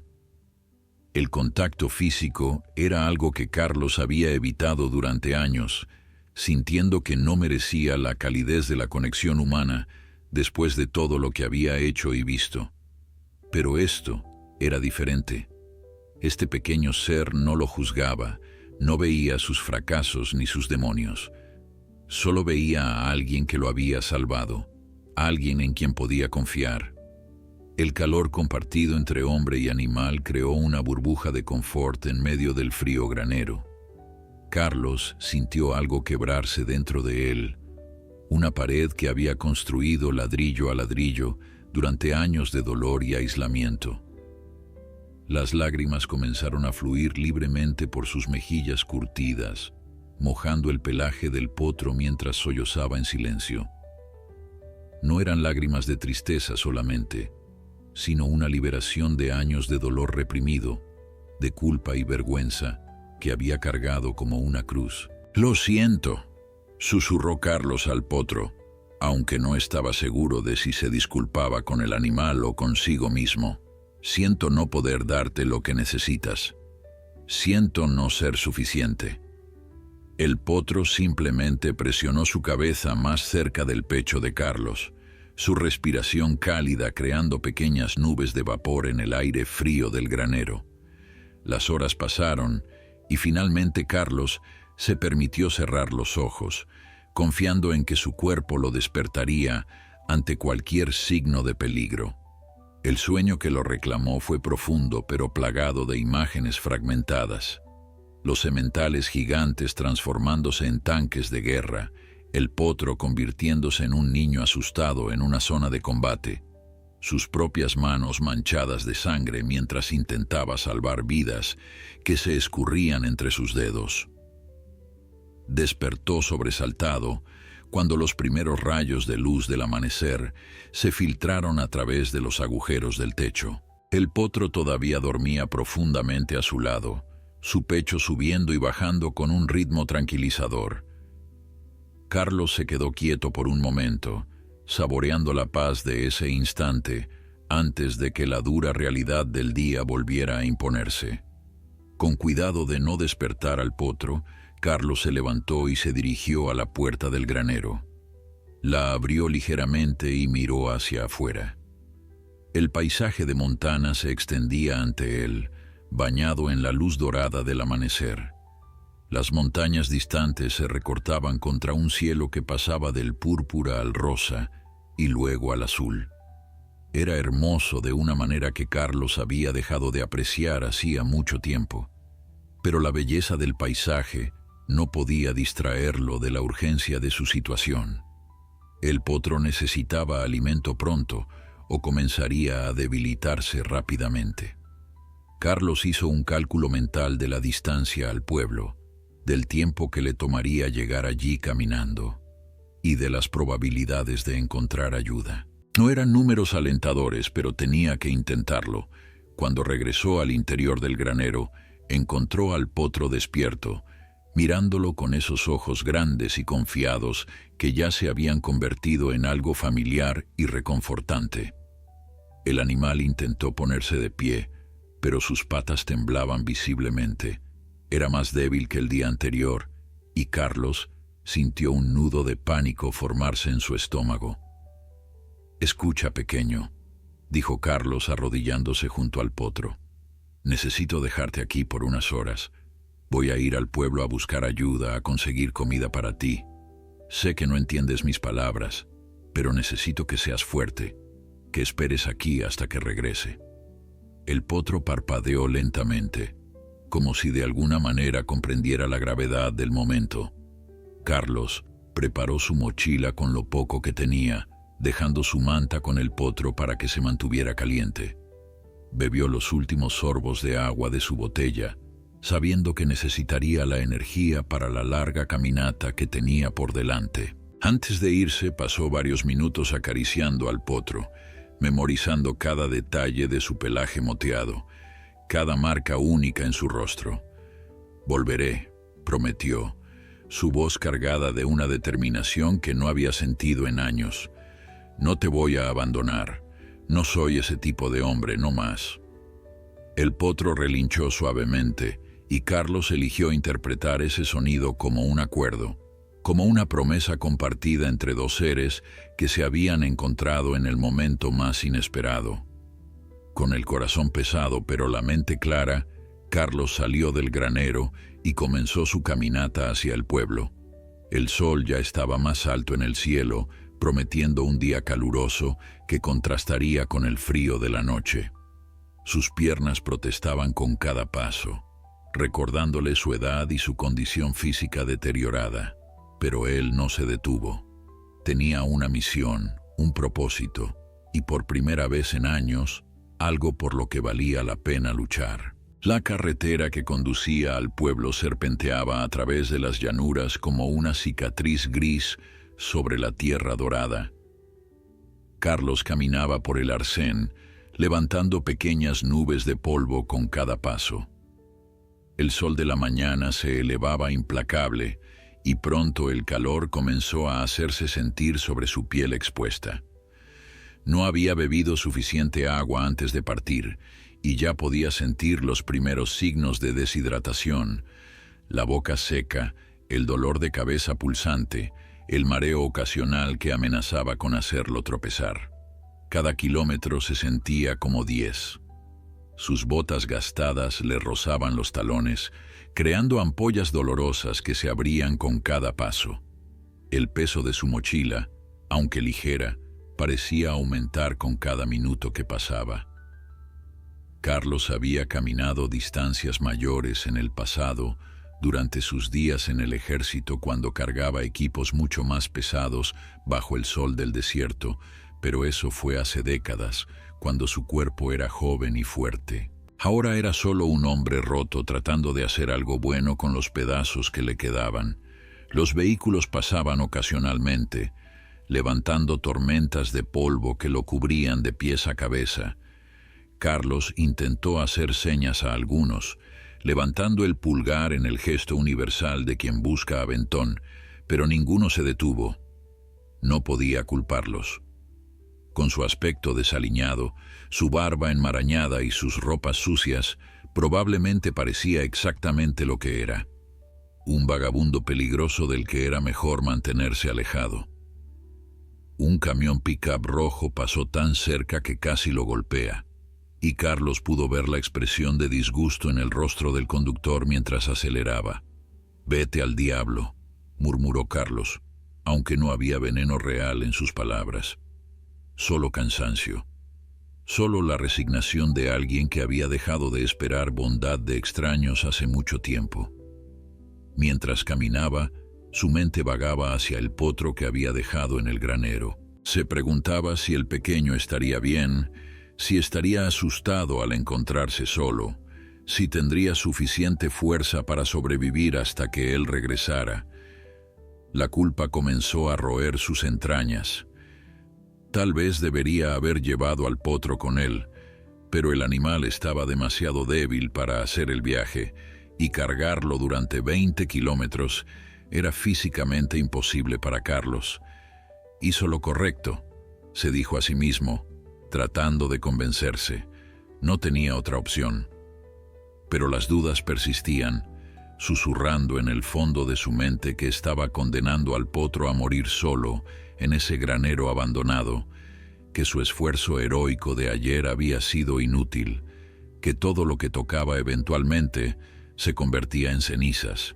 El contacto físico era algo que Carlos había evitado durante años, sintiendo que no merecía la calidez de la conexión humana después de todo lo que había hecho y visto. Pero esto era diferente. Este pequeño ser no lo juzgaba, no veía sus fracasos ni sus demonios. Solo veía a alguien que lo había salvado, alguien en quien podía confiar. El calor compartido entre hombre y animal creó una burbuja de confort en medio del frío granero. Carlos sintió algo quebrarse dentro de él, una pared que había construido ladrillo a ladrillo durante años de dolor y aislamiento. Las lágrimas comenzaron a fluir libremente por sus mejillas curtidas, mojando el pelaje del potro mientras sollozaba en silencio. No eran lágrimas de tristeza solamente, sino una liberación de años de dolor reprimido, de culpa y vergüenza que había cargado como una cruz. «Lo siento», susurró Carlos al potro, aunque no estaba seguro de si se disculpaba con el animal o consigo mismo. «Siento no poder darte lo que necesitas. Siento no ser suficiente». El potro simplemente presionó su cabeza más cerca del pecho de Carlos, su respiración cálida creando pequeñas nubes de vapor en el aire frío del granero. Las horas pasaron y finalmente Carlos se permitió cerrar los ojos, confiando en que su cuerpo lo despertaría ante cualquier signo de peligro. El sueño que lo reclamó fue profundo pero plagado de imágenes fragmentadas. Los sementales gigantes transformándose en tanques de guerra, el potro convirtiéndose en un niño asustado en una zona de combate, sus propias manos manchadas de sangre mientras intentaba salvar vidas que se escurrían entre sus dedos. Despertó sobresaltado cuando los primeros rayos de luz del amanecer se filtraron a través de los agujeros del techo. El potro todavía dormía profundamente a su lado, su pecho subiendo y bajando con un ritmo tranquilizador. Carlos se quedó quieto por un momento, saboreando la paz de ese instante antes de que la dura realidad del día volviera a imponerse. Con cuidado de no despertar al potro, Carlos se levantó y se dirigió a la puerta del granero. La abrió ligeramente y miró hacia afuera. El paisaje de Montana se extendía ante él, bañado en la luz dorada del amanecer. Las montañas distantes se recortaban contra un cielo que pasaba del púrpura al rosa y luego al azul. Era hermoso de una manera que Carlos había dejado de apreciar hacía mucho tiempo, pero la belleza del paisaje no podía distraerlo de la urgencia de su situación. El potro necesitaba alimento pronto o comenzaría a debilitarse rápidamente. Carlos hizo un cálculo mental de la distancia al pueblo, del tiempo que le tomaría llegar allí caminando y de las probabilidades de encontrar ayuda. No eran números alentadores, pero tenía que intentarlo. Cuando regresó al interior del granero, encontró al potro despierto, mirándolo con esos ojos grandes y confiados que ya se habían convertido en algo familiar y reconfortante. El animal intentó ponerse de pie, pero sus patas temblaban visiblemente. Era más débil que el día anterior, y Carlos sintió un nudo de pánico formarse en su estómago. «Escucha, pequeño», dijo Carlos arrodillándose junto al potro. «Necesito dejarte aquí por unas horas. Voy a ir al pueblo a buscar ayuda, a conseguir comida para ti. Sé que no entiendes mis palabras, pero necesito que seas fuerte, que esperes aquí hasta que regrese». El potro parpadeó lentamente, como si de alguna manera comprendiera la gravedad del momento. Carlos preparó su mochila con lo poco que tenía, dejando su manta con el potro para que se mantuviera caliente. Bebió los últimos sorbos de agua de su botella, sabiendo que necesitaría la energía para la larga caminata que tenía por delante. Antes de irse, pasó varios minutos acariciando al potro, memorizando cada detalle de su pelaje moteado, cada marca única en su rostro. «Volveré», prometió, su voz cargada de una determinación que no había sentido en años. «No te voy a abandonar. No soy ese tipo de hombre, no más». El potro relinchó suavemente, y Carlos eligió interpretar ese sonido como un acuerdo, como una promesa compartida entre dos seres que se habían encontrado en el momento más inesperado. Con el corazón pesado pero la mente clara, Carlos salió del granero y comenzó su caminata hacia el pueblo. El sol ya estaba más alto en el cielo, prometiendo un día caluroso que contrastaría con el frío de la noche. Sus piernas protestaban con cada paso, recordándole su edad y su condición física deteriorada. Pero él no se detuvo. Tenía una misión, un propósito, y por primera vez en años, algo por lo que valía la pena luchar. La carretera que conducía al pueblo serpenteaba a través de las llanuras como una cicatriz gris sobre la tierra dorada. Carlos caminaba por el arcén, levantando pequeñas nubes de polvo con cada paso. El sol de la mañana se elevaba implacable, y pronto el calor comenzó a hacerse sentir sobre su piel expuesta. No había bebido suficiente agua antes de partir, y ya podía sentir los primeros signos de deshidratación: la boca seca, el dolor de cabeza pulsante, el mareo ocasional que amenazaba con hacerlo tropezar. Cada kilómetro se sentía como 10. Sus botas gastadas le rozaban los talones, creando ampollas dolorosas que se abrían con cada paso. El peso de su mochila, aunque ligera, parecía aumentar con cada minuto que pasaba. Carlos había caminado distancias mayores en el pasado, durante sus días en el ejército, cuando cargaba equipos mucho más pesados bajo el sol del desierto, pero eso fue hace décadas, cuando su cuerpo era joven y fuerte. Ahora era solo un hombre roto tratando de hacer algo bueno con los pedazos que le quedaban. Los vehículos pasaban ocasionalmente, levantando tormentas de polvo que lo cubrían de pies a cabeza. Carlos intentó hacer señas a algunos, levantando el pulgar en el gesto universal de quien busca aventón, pero ninguno se detuvo. No podía culparlos. Con su aspecto desaliñado, su barba enmarañada y sus ropas sucias, probablemente parecía exactamente lo que era: un vagabundo peligroso del que era mejor mantenerse alejado. Un camión pick-up rojo pasó tan cerca que casi lo golpea, y Carlos pudo ver la expresión de disgusto en el rostro del conductor mientras aceleraba. «Vete al diablo», murmuró Carlos, aunque no había veneno real en sus palabras. Solo cansancio. Solo la resignación de alguien que había dejado de esperar bondad de extraños hace mucho tiempo. Mientras caminaba, su mente vagaba hacia el potro que había dejado en el granero. Se preguntaba si el pequeño estaría bien, si estaría asustado al encontrarse solo, si tendría suficiente fuerza para sobrevivir hasta que él regresara. La culpa comenzó a roer sus entrañas. Tal vez debería haber llevado al potro con él, pero el animal estaba demasiado débil para hacer el viaje, y cargarlo durante 20 kilómetros era físicamente imposible para Carlos. Hizo lo correcto, se dijo a sí mismo, tratando de convencerse. No tenía otra opción. Pero las dudas persistían, susurrando en el fondo de su mente que estaba condenando al potro a morir solo en ese granero abandonado, que su esfuerzo heroico de ayer había sido inútil, que todo lo que tocaba eventualmente se convertía en cenizas.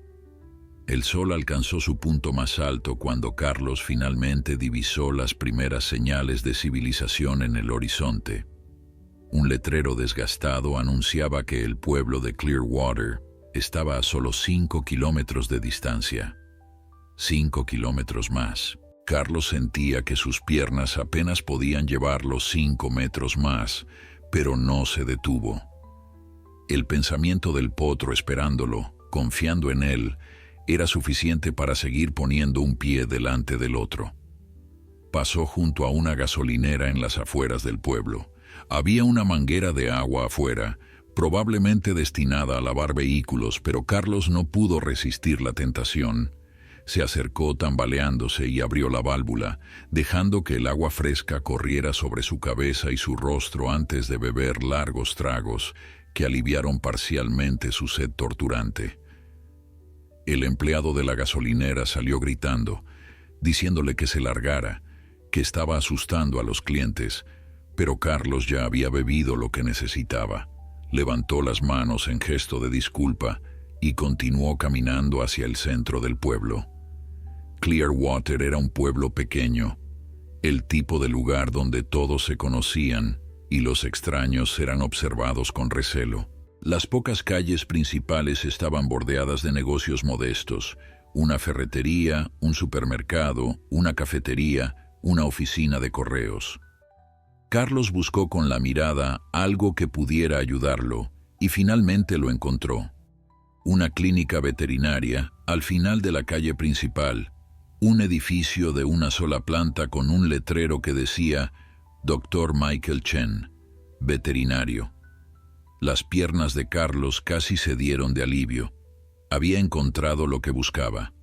El sol alcanzó su punto más alto cuando Carlos finalmente divisó las primeras señales de civilización en el horizonte. Un letrero desgastado anunciaba que el pueblo de Clearwater estaba a solo 5 kilómetros de distancia. 5 kilómetros más. Carlos sentía que sus piernas apenas podían llevarlo 5 metros más, pero no se detuvo. El pensamiento del potro esperándolo, confiando en él, era suficiente para seguir poniendo un pie delante del otro. Pasó junto a una gasolinera en las afueras del pueblo. Había una manguera de agua afuera, probablemente destinada a lavar vehículos, pero Carlos no pudo resistir la tentación. Se acercó tambaleándose y abrió la válvula, dejando que el agua fresca corriera sobre su cabeza y su rostro antes de beber largos tragos que aliviaron parcialmente su sed torturante. El empleado de la gasolinera salió gritando, diciéndole que se largara, que estaba asustando a los clientes, pero Carlos ya había bebido lo que necesitaba. Levantó las manos en gesto de disculpa y continuó caminando hacia el centro del pueblo. Clearwater era un pueblo pequeño, el tipo de lugar donde todos se conocían y los extraños eran observados con recelo. Las pocas calles principales estaban bordeadas de negocios modestos, una ferretería, un supermercado, una cafetería, una oficina de correos. Carlos buscó con la mirada algo que pudiera ayudarlo y finalmente lo encontró. Una clínica veterinaria al final de la calle principal, un edificio de una sola planta con un letrero que decía Dr. Michael Chen, veterinario. Las piernas de Carlos casi cedieron de alivio. Había encontrado lo que buscaba.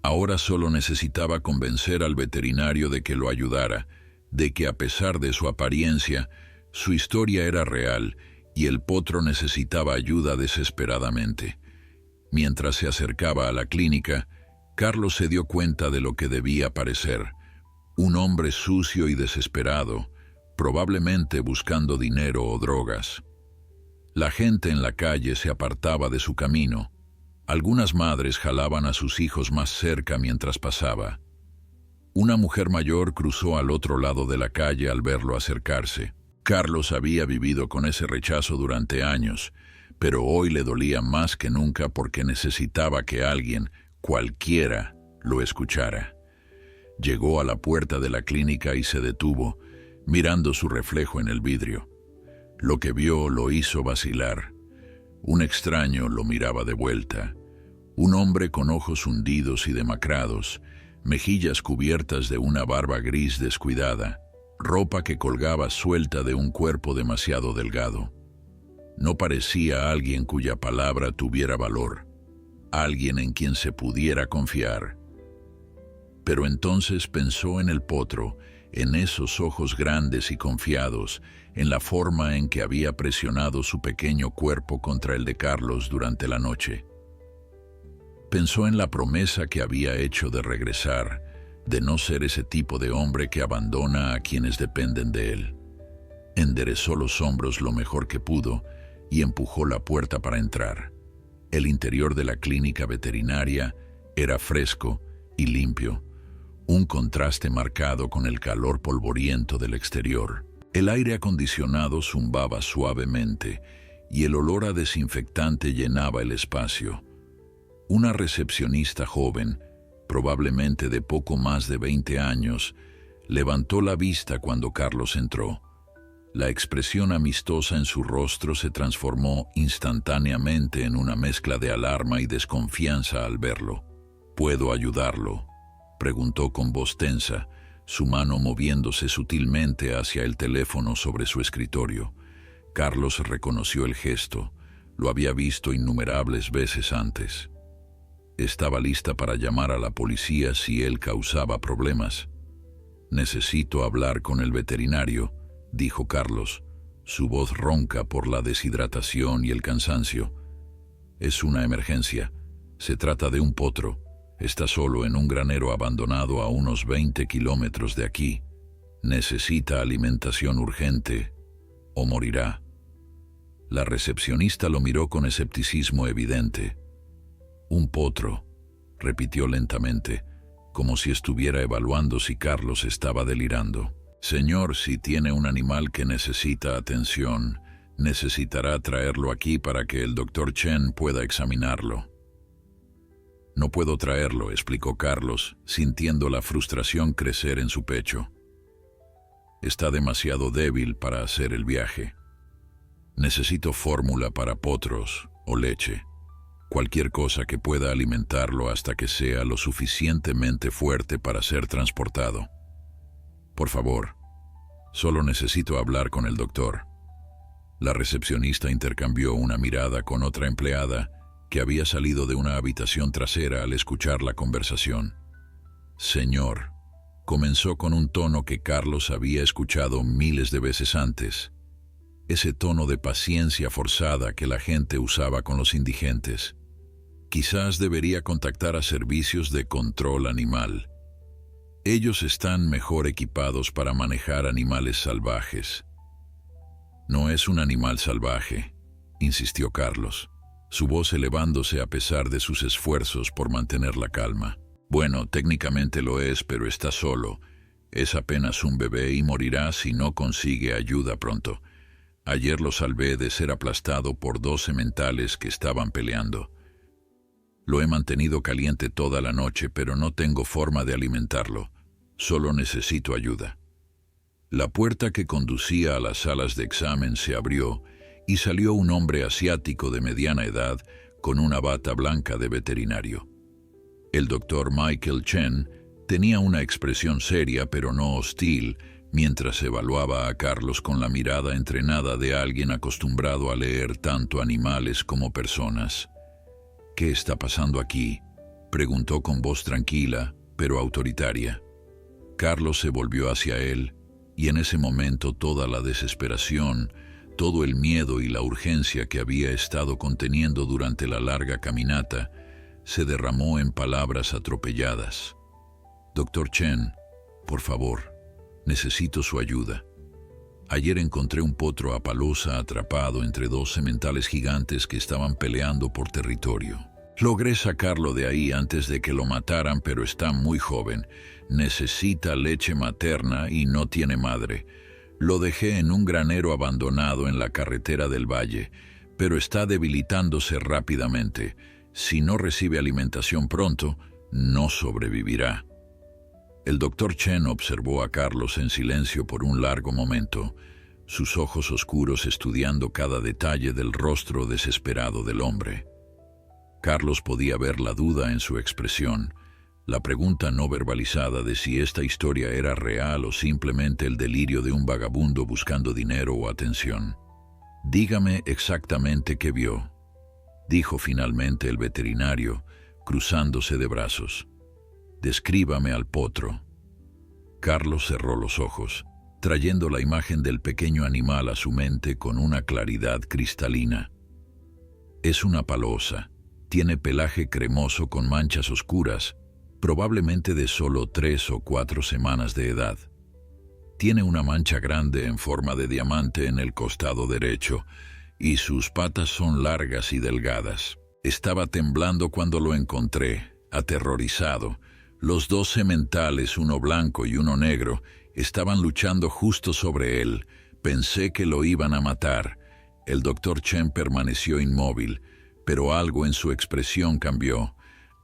Ahora solo necesitaba convencer al veterinario de que lo ayudara, de que a pesar de su apariencia, su historia era real y el potro necesitaba ayuda desesperadamente. Mientras se acercaba a la clínica, Carlos se dio cuenta de lo que debía parecer: un hombre sucio y desesperado, probablemente buscando dinero o drogas. La gente en la calle se apartaba de su camino. Algunas madres jalaban a sus hijos más cerca mientras pasaba. Una mujer mayor cruzó al otro lado de la calle al verlo acercarse. Carlos había vivido con ese rechazo durante años, pero hoy le dolía más que nunca porque necesitaba que alguien, cualquiera, lo escuchara. Llegó a la puerta de la clínica y se detuvo, mirando su reflejo en el vidrio. Lo que vio lo hizo vacilar. Un extraño lo miraba de vuelta. Un hombre con ojos hundidos y demacrados, mejillas cubiertas de una barba gris descuidada, ropa que colgaba suelta de un cuerpo demasiado delgado. No parecía alguien cuya palabra tuviera valor, alguien en quien se pudiera confiar. Pero entonces pensó en el potro, en esos ojos grandes y confiados, en la forma en que había presionado su pequeño cuerpo contra el de Carlos durante la noche. Pensó en la promesa que había hecho de regresar, de no ser ese tipo de hombre que abandona a quienes dependen de él. Enderezó los hombros lo mejor que pudo y empujó la puerta para entrar. El interior de la clínica veterinaria era fresco y limpio, un contraste marcado con el calor polvoriento del exterior. El aire acondicionado zumbaba suavemente y el olor a desinfectante llenaba el espacio. Una recepcionista joven, probablemente de poco más de 20 años, levantó la vista cuando Carlos entró. La expresión amistosa en su rostro se transformó instantáneamente en una mezcla de alarma y desconfianza al verlo. ¿Puedo ayudarlo?, preguntó con voz tensa, su mano moviéndose sutilmente hacia el teléfono sobre su escritorio. Carlos reconoció el gesto. Lo había visto innumerables veces antes. Estaba lista para llamar a la policía si él causaba problemas. «Necesito hablar con el veterinario», dijo Carlos, su voz ronca por la deshidratación y el cansancio. «Es una emergencia. Se trata de un potro. Está solo en un granero abandonado a unos 20 kilómetros de aquí. Necesita alimentación urgente o morirá». La recepcionista lo miró con escepticismo evidente. «Un potro», repitió lentamente, como si estuviera evaluando si Carlos estaba delirando. Señor, si tiene un animal que necesita atención, necesitará traerlo aquí para que el Dr. Chen pueda examinarlo. No puedo traerlo, explicó Carlos, sintiendo la frustración crecer en su pecho. Está demasiado débil para hacer el viaje. Necesito fórmula para potros o leche, cualquier cosa que pueda alimentarlo hasta que sea lo suficientemente fuerte para ser transportado. Por favor, solo necesito hablar con el doctor. La recepcionista intercambió una mirada con otra empleada que había salido de una habitación trasera al escuchar la conversación. Señor, comenzó con un tono que Carlos había escuchado miles de veces antes, ese tono de paciencia forzada que la gente usaba con los indigentes. Quizás debería contactar a servicios de control animal. Ellos están mejor equipados para manejar animales salvajes. No es un animal salvaje, insistió Carlos, su voz elevándose a pesar de sus esfuerzos por mantener la calma. Bueno, técnicamente lo es, pero está solo. Es apenas un bebé y morirá si no consigue ayuda pronto. Ayer lo salvé de ser aplastado por 2 sementales que estaban peleando. Lo he mantenido caliente toda la noche, pero no tengo forma de alimentarlo. Solo necesito ayuda. La puerta que conducía a las salas de examen se abrió y salió un hombre asiático de mediana edad con una bata blanca de veterinario. El doctor Michael Chen tenía una expresión seria pero no hostil mientras evaluaba a Carlos con la mirada entrenada de alguien acostumbrado a leer tanto animales como personas. ¿Qué está pasando aquí?, preguntó con voz tranquila pero autoritaria. Carlos se volvió hacia él y en ese momento toda la desesperación, todo el miedo y la urgencia que había estado conteniendo durante la larga caminata se derramó en palabras atropelladas. Dr. Chen, por favor, necesito su ayuda. Ayer encontré un potro Appaloosa atrapado entre 2 sementales gigantes que estaban peleando por territorio. Logré sacarlo de ahí antes de que lo mataran, pero está muy joven. Necesita leche materna y no tiene madre. Lo dejé en un granero abandonado en la carretera del valle, pero está debilitándose rápidamente. Si no recibe alimentación pronto, no sobrevivirá. El Dr. Chen observó a Carlos en silencio por un largo momento, sus ojos oscuros estudiando cada detalle del rostro desesperado del hombre. Carlos podía ver la duda en su expresión, la pregunta no verbalizada de si esta historia era real o simplemente el delirio de un vagabundo buscando dinero o atención. «Dígame exactamente qué vio», dijo finalmente el veterinario, cruzándose de brazos. «Descríbame al potro». Carlos cerró los ojos, trayendo la imagen del pequeño animal a su mente con una claridad cristalina. Es una Appaloosa. Tiene pelaje cremoso con manchas oscuras, probablemente de solo 3 o 4 semanas de edad. Tiene una mancha grande en forma de diamante en el costado derecho, y sus patas son largas y delgadas. Estaba temblando cuando lo encontré, aterrorizado. Los 2 sementales, uno blanco y uno negro, estaban luchando justo sobre él. Pensé que lo iban a matar. El Dr. Chen permaneció inmóvil, pero algo en su expresión cambió,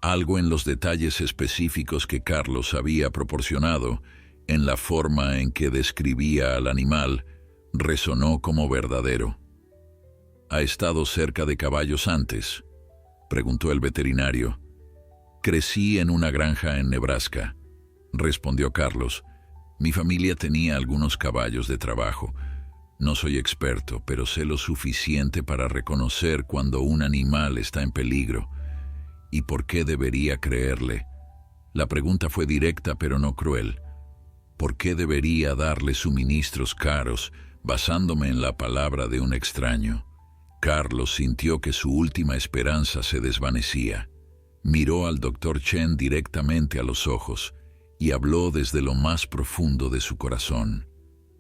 algo en los detalles específicos que Carlos había proporcionado, en la forma en que describía al animal, resonó como verdadero. ¿Ha estado cerca de caballos antes?, preguntó el veterinario. «Crecí en una granja en Nebraska», respondió Carlos. «Mi familia tenía algunos caballos de trabajo. No soy experto, pero sé lo suficiente para reconocer cuando un animal está en peligro. ¿Y por qué debería creerle?». La pregunta fue directa pero no cruel. ¿Por qué debería darle suministros caros basándome en la palabra de un extraño? Carlos sintió que su última esperanza se desvanecía. Miró al Dr. Chen directamente a los ojos y habló desde lo más profundo de su corazón.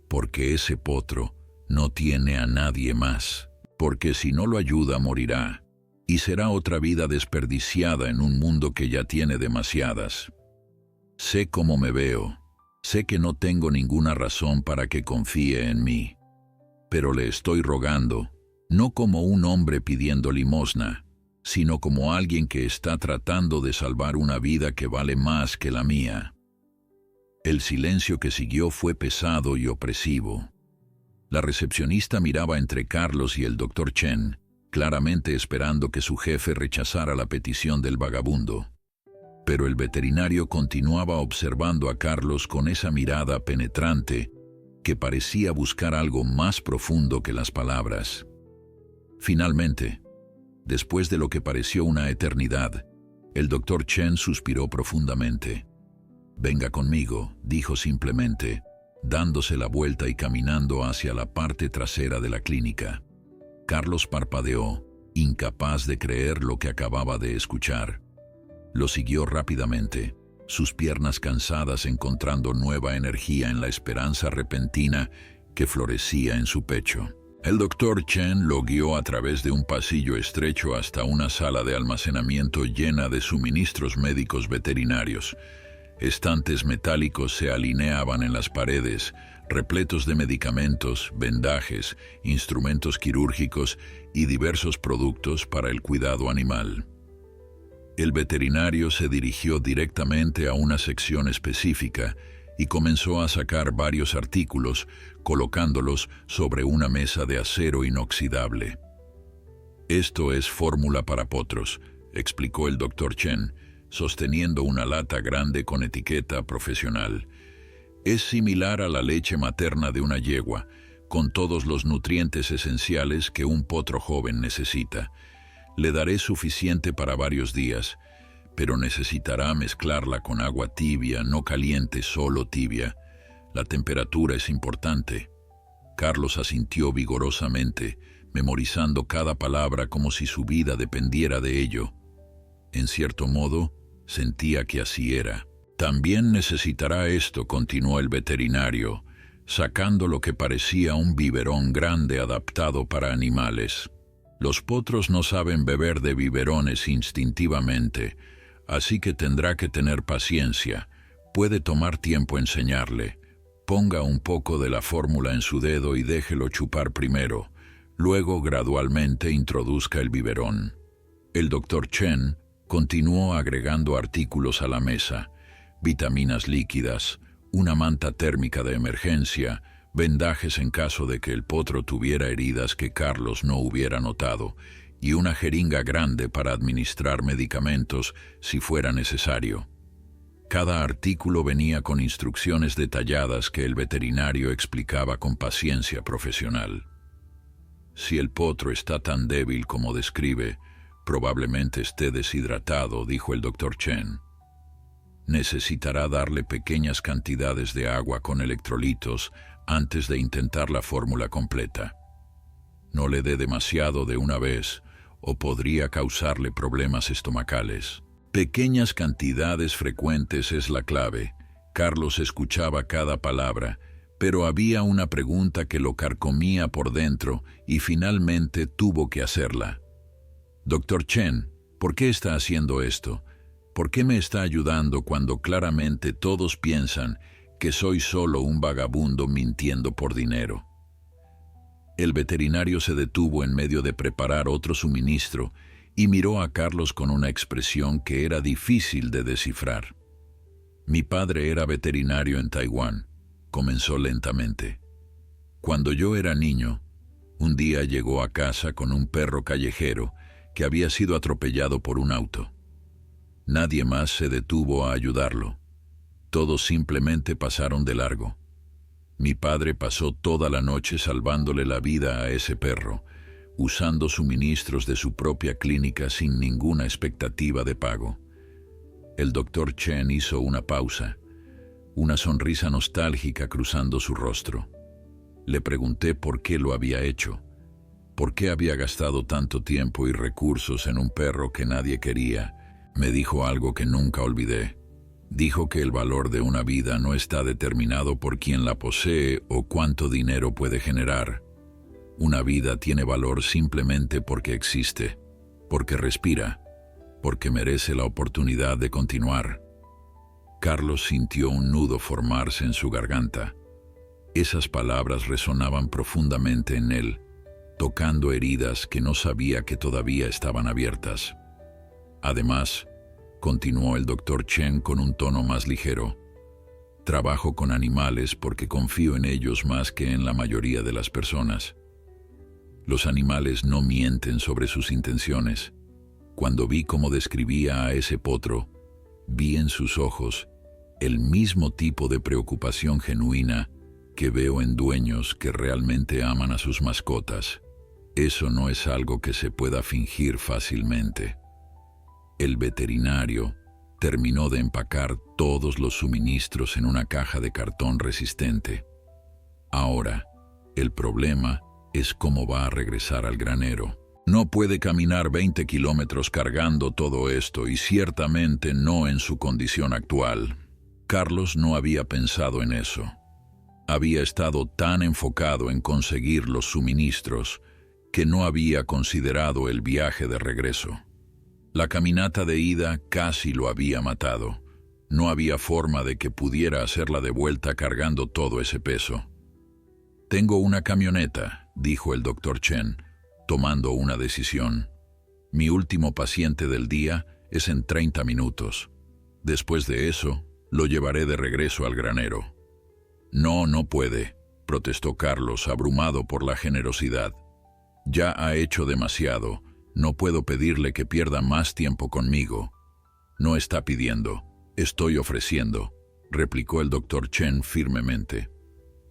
«Porque ese potro no tiene a nadie más. Porque si no lo ayuda, morirá. y será otra vida desperdiciada en un mundo que ya tiene demasiadas. Sé cómo me veo, sé que no tengo ninguna razón para que confíe en mí, pero le estoy rogando, no como un hombre pidiendo limosna, sino como alguien que está tratando de salvar una vida que vale más que la mía. El silencio que siguió fue pesado y opresivo. La recepcionista miraba entre Carlos y el Dr. Chen, claramente esperando que su jefe rechazara la petición del vagabundo. Pero el veterinario continuaba observando a Carlos con esa mirada penetrante que parecía buscar algo más profundo que las palabras. Finalmente, después de lo que pareció una eternidad, el Dr. Chen suspiró profundamente. «Venga conmigo», dijo simplemente, dándose la vuelta y caminando hacia la parte trasera de la clínica. Carlos parpadeó, incapaz de creer lo que acababa de escuchar. Lo siguió rápidamente, sus piernas cansadas encontrando nueva energía en la esperanza repentina que florecía en su pecho. El Dr. Chen lo guió a través de un pasillo estrecho hasta una sala de almacenamiento llena de suministros médicos veterinarios. Estantes metálicos se alineaban en las paredes, repletos de medicamentos, vendajes, instrumentos quirúrgicos y diversos productos para el cuidado animal. El veterinario se dirigió directamente a una sección específica y comenzó a sacar varios artículos, colocándolos sobre una mesa de acero inoxidable. «Esto es fórmula para potros», explicó el Dr. Chen, sosteniendo una lata grande con etiqueta profesional. «Es similar a la leche materna de una yegua, con todos los nutrientes esenciales que un potro joven necesita. Le daré suficiente para varios días, pero necesitará mezclarla con agua tibia, no caliente, solo tibia. La temperatura es importante». Carlos asintió vigorosamente, memorizando cada palabra como si su vida dependiera de ello. En cierto modo, sentía que así era. «También necesitará esto», continuó el veterinario, sacando lo que parecía un biberón grande adaptado para animales. «Los potros no saben beber de biberones instintivamente, así que tendrá que tener paciencia. Puede tomar tiempo enseñarle. Ponga un poco de la fórmula en su dedo y déjelo chupar primero. Luego, gradualmente, introduzca el biberón». El Dr. Chen continuó agregando artículos a la mesa: vitaminas líquidas, una manta térmica de emergencia, vendajes en caso de que el potro tuviera heridas que Carlos no hubiera notado, y una jeringa grande para administrar medicamentos si fuera necesario. Cada artículo venía con instrucciones detalladas que el veterinario explicaba con paciencia profesional. «Si el potro está tan débil como describe, probablemente esté deshidratado», dijo el Dr. Chen. «Necesitará darle pequeñas cantidades de agua con electrolitos antes de intentar la fórmula completa. No le dé demasiado de una vez, o podría causarle problemas estomacales. Pequeñas cantidades frecuentes es la clave». Carlos escuchaba cada palabra, pero había una pregunta que lo carcomía por dentro y finalmente tuvo que hacerla. «Dr. Chen, ¿por qué está haciendo esto? ¿Por qué me está ayudando cuando claramente todos piensan que soy solo un vagabundo mintiendo por dinero?» El veterinario se detuvo en medio de preparar otro suministro y miró a Carlos con una expresión que era difícil de descifrar. «Mi padre era veterinario en Taiwán», comenzó lentamente. «Cuando yo era niño, un día llegó a casa con un perro callejero que había sido atropellado por un auto. Nadie más se detuvo a ayudarlo. Todos simplemente pasaron de largo. Mi padre pasó toda la noche salvándole la vida a ese perro, usando suministros de su propia clínica sin ninguna expectativa de pago». El Dr. Chen hizo una pausa, una sonrisa nostálgica cruzando su rostro. Le pregunté por qué lo había hecho. ¿Por qué había gastado tanto tiempo y recursos en un perro que nadie quería? Me dijo algo que nunca olvidé. Dijo que el valor de una vida no está determinado por quién la posee o cuánto dinero puede generar. Una vida tiene valor simplemente porque existe. porque respira, porque merece la oportunidad de continuar. Carlos sintió un nudo formarse en su garganta. Esas palabras resonaban profundamente en él, tocando heridas que no sabía que todavía estaban abiertas. Además, continuó el Dr. Chen con un tono más ligero, trabajo con animales porque confío en ellos más que en la mayoría de las personas. Los animales no mienten sobre sus intenciones. Cuando vi cómo describía a ese potro, vi en sus ojos el mismo tipo de preocupación genuina que veo en dueños que realmente aman a sus mascotas. Eso no es algo que se pueda fingir fácilmente. El veterinario terminó de empacar todos los suministros en una caja de cartón resistente. Ahora, el problema es cómo va a regresar al granero. No puede caminar 20 kilómetros cargando todo esto y ciertamente no en su condición actual. Carlos no había pensado en eso. Había estado tan enfocado en conseguir los suministros que no había considerado el viaje de regreso. La caminata de ida casi lo había matado. No había forma de que pudiera hacerla de vuelta cargando todo ese peso. «Tengo una camioneta», dijo el Dr. Chen, tomando una decisión. «Mi último paciente del día es en 30 minutos. Después de eso, lo llevaré de regreso al granero». «No, no puede», protestó Carlos, abrumado por la generosidad. «Ya ha hecho demasiado. No puedo pedirle que pierda más tiempo conmigo». «No está pidiendo, estoy ofreciendo», replicó el Dr. Chen firmemente.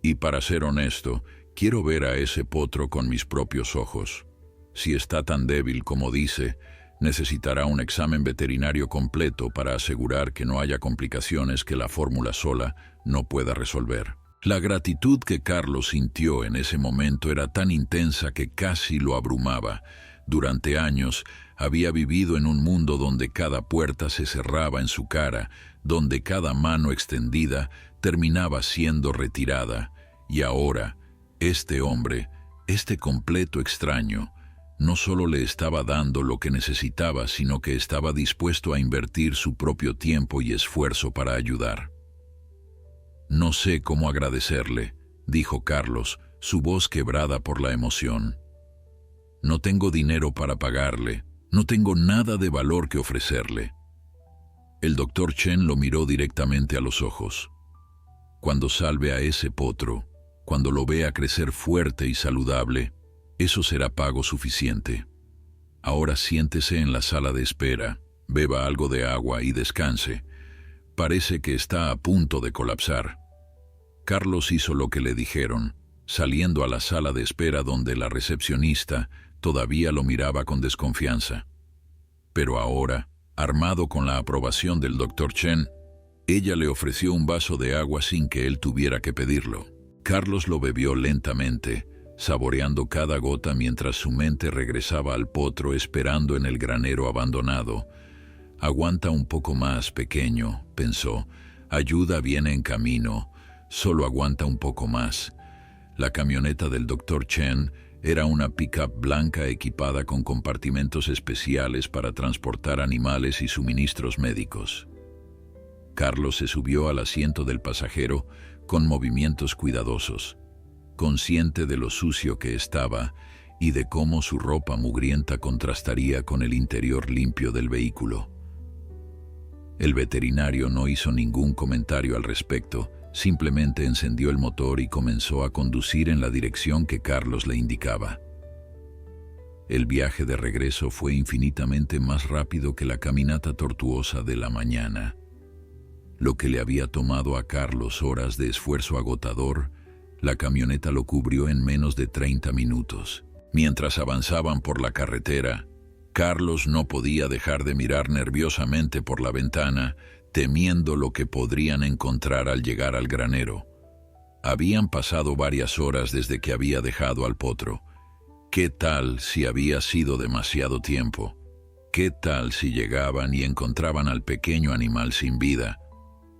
«Y para ser honesto, quiero ver a ese potro con mis propios ojos. Si está tan débil como dice, necesitará un examen veterinario completo para asegurar que no haya complicaciones que la fórmula sola no pueda resolver». La gratitud que Carlos sintió en ese momento era tan intensa que casi lo abrumaba. Durante años había vivido en un mundo donde cada puerta se cerraba en su cara, donde cada mano extendida terminaba siendo retirada, y ahora, este hombre, este completo extraño, no solo le estaba dando lo que necesitaba, sino que estaba dispuesto a invertir su propio tiempo y esfuerzo para ayudar. «No sé cómo agradecerle», dijo Carlos, su voz quebrada por la emoción. «No tengo dinero para pagarle, no tengo nada de valor que ofrecerle». El Dr. Chen lo miró directamente a los ojos. «Cuando salve a ese potro, cuando lo vea crecer fuerte y saludable, eso será pago suficiente. Ahora siéntese en la sala de espera, beba algo de agua y descanse. Parece que está a punto de colapsar». Carlos hizo lo que le dijeron, saliendo a la sala de espera donde la recepcionista todavía lo miraba con desconfianza. Pero ahora, armado con la aprobación del Dr. Chen, ella le ofreció un vaso de agua sin que él tuviera que pedirlo. Carlos lo bebió lentamente, saboreando cada gota mientras su mente regresaba al potro esperando en el granero abandonado. «Aguanta un poco más, pequeño», pensó. «Ayuda viene en camino. Solo aguanta un poco más». La camioneta del Dr. Chen era una pick-up blanca equipada con compartimentos especiales para transportar animales y suministros médicos. Carlos se subió al asiento del pasajero con movimientos cuidadosos, consciente de lo sucio que estaba y de cómo su ropa mugrienta contrastaría con el interior limpio del vehículo. El veterinario no hizo ningún comentario al respecto, simplemente encendió el motor y comenzó a conducir en la dirección que Carlos le indicaba. El viaje de regreso fue infinitamente más rápido que la caminata tortuosa de la mañana. Lo que le había tomado a Carlos horas de esfuerzo agotador, la camioneta lo cubrió en menos de 30 minutos. Mientras avanzaban por la carretera, Carlos no podía dejar de mirar nerviosamente por la ventana, temiendo lo que podrían encontrar al llegar al granero. Habían pasado varias horas desde que había dejado al potro. ¿Qué tal si había sido demasiado tiempo? ¿Qué tal si llegaban y encontraban al pequeño animal sin vida?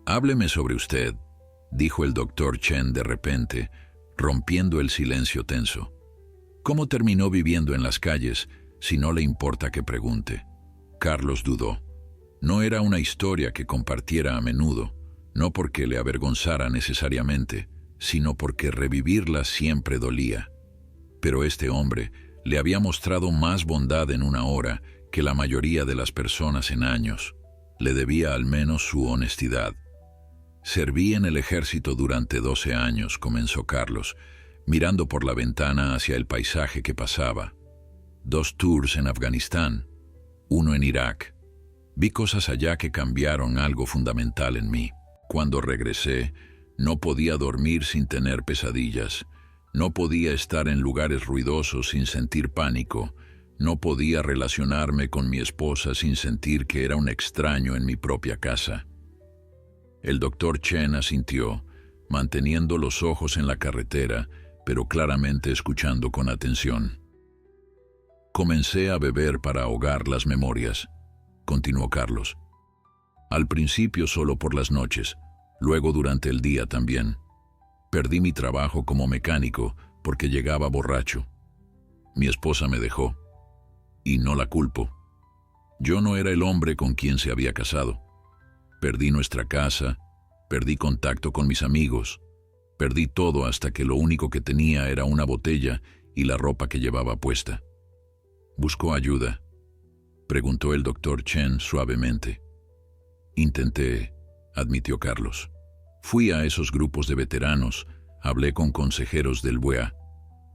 «Hábleme sobre usted», dijo el Dr. Chen de repente, rompiendo el silencio tenso. «¿Cómo terminó viviendo en las calles, Si no le importa que pregunte. Carlos dudó. No era una historia que compartiera a menudo, no porque le avergonzara necesariamente, sino porque revivirla siempre dolía. Pero este hombre le había mostrado más bondad en una hora que la mayoría de las personas en años. Le debía al menos su honestidad. Serví en el ejército durante 12 años, comenzó Carlos, mirando por la ventana hacia el paisaje que pasaba. 2 tours en Afganistán, 1 en Irak. Vi cosas allá que cambiaron algo fundamental en mí. Cuando regresé, no podía dormir sin tener pesadillas. No podía estar en lugares ruidosos sin sentir pánico. No podía relacionarme con mi esposa sin sentir que era un extraño en mi propia casa. El doctor Chen asintió, manteniendo los ojos en la carretera, pero claramente escuchando con atención. Comencé a beber para ahogar las memorias, continuó Carlos. Al principio solo por las noches, luego durante el día también. Perdí mi trabajo como mecánico porque llegaba borracho. Mi esposa me dejó, y no la culpo. Yo no era el hombre con quien se había casado. Perdí nuestra casa, perdí contacto con mis amigos, perdí todo hasta que lo único que tenía era una botella y la ropa que llevaba puesta. ¿Buscó ayuda?, preguntó el doctor Chen suavemente. Intenté, admitió Carlos. Fui a esos grupos de veteranos, hablé con consejeros del BUEA,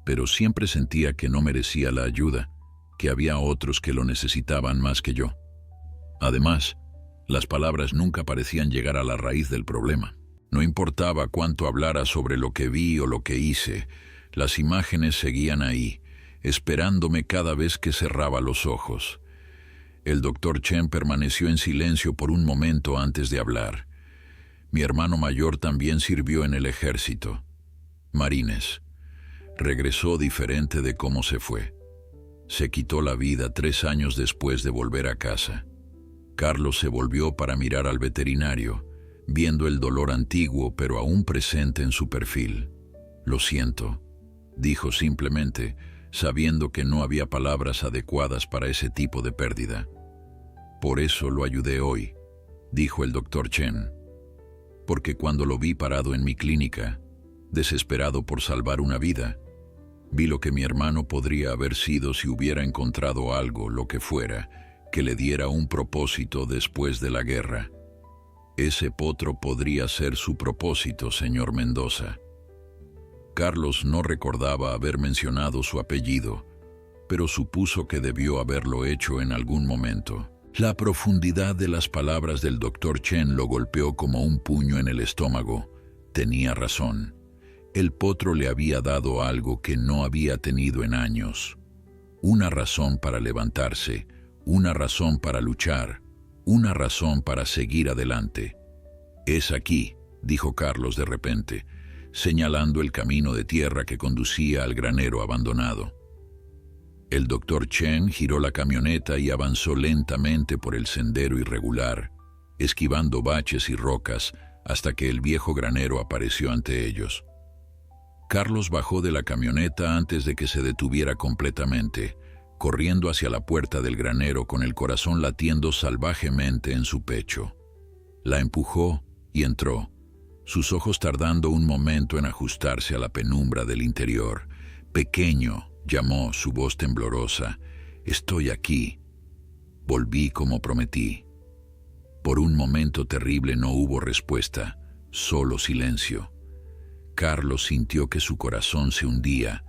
pero siempre sentía que no merecía la ayuda, que había otros que lo necesitaban más que yo. Además, las palabras nunca parecían llegar a la raíz del problema. No importaba cuánto hablara sobre lo que vi o lo que hice, las imágenes seguían ahí, esperándome cada vez que cerraba los ojos. El doctor Chen permaneció en silencio por un momento antes de hablar. Mi hermano mayor también sirvió en el ejército. Marines. Regresó diferente de cómo se fue. Se quitó la vida 3 años después de volver a casa. Carlos se volvió para mirar al veterinario, viendo el dolor antiguo pero aún presente en su perfil. Lo siento, dijo simplemente, sabiendo que no había palabras adecuadas para ese tipo de pérdida. Por eso lo ayudé hoy, dijo el doctor Chen. Porque cuando lo vi parado en mi clínica, desesperado por salvar una vida, vi lo que mi hermano podría haber sido si hubiera encontrado algo, lo que fuera, que le diera un propósito después de la guerra. Ese potro podría ser su propósito, señor Mendoza. Carlos no recordaba haber mencionado su apellido, pero supuso que debió haberlo hecho en algún momento. La profundidad de las palabras del doctor Chen lo golpeó como un puño en el estómago. Tenía razón. El potro le había dado algo que no había tenido en años. Una razón para levantarse, una razón para luchar, una razón para seguir adelante. «Es aquí», dijo Carlos de repente, señalando el camino de tierra que conducía al granero abandonado. El doctor Chen giró la camioneta y avanzó lentamente por el sendero irregular, esquivando baches y rocas hasta que el viejo granero apareció ante ellos. Carlos bajó de la camioneta antes de que se detuviera completamente, corriendo hacia la puerta del granero con el corazón latiendo salvajemente en su pecho. La empujó y entró, sus ojos tardando un momento en ajustarse a la penumbra del interior. «Pequeño», llamó, su voz temblorosa, «estoy aquí». Volví como prometí. Por un momento terrible no hubo respuesta, solo silencio. Carlos sintió que su corazón se hundía,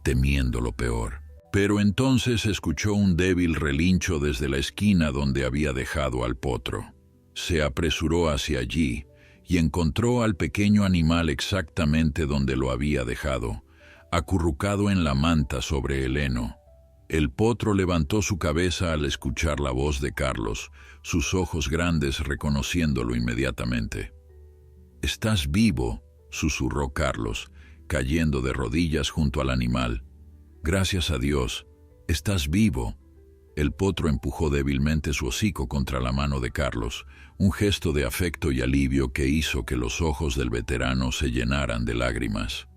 temiendo lo peor. Pero entonces escuchó un débil relincho desde la esquina donde había dejado al potro. Se apresuró hacia allí y encontró al pequeño animal exactamente donde lo había dejado, acurrucado en la manta sobre el heno. El potro levantó su cabeza al escuchar la voz de Carlos, sus ojos grandes reconociéndolo inmediatamente. «¿Estás vivo?», susurró Carlos, cayendo de rodillas junto al animal. «Gracias a Dios, estás vivo». El potro empujó débilmente su hocico contra la mano de Carlos, un gesto de afecto y alivio que hizo que los ojos del veterano se llenaran de lágrimas.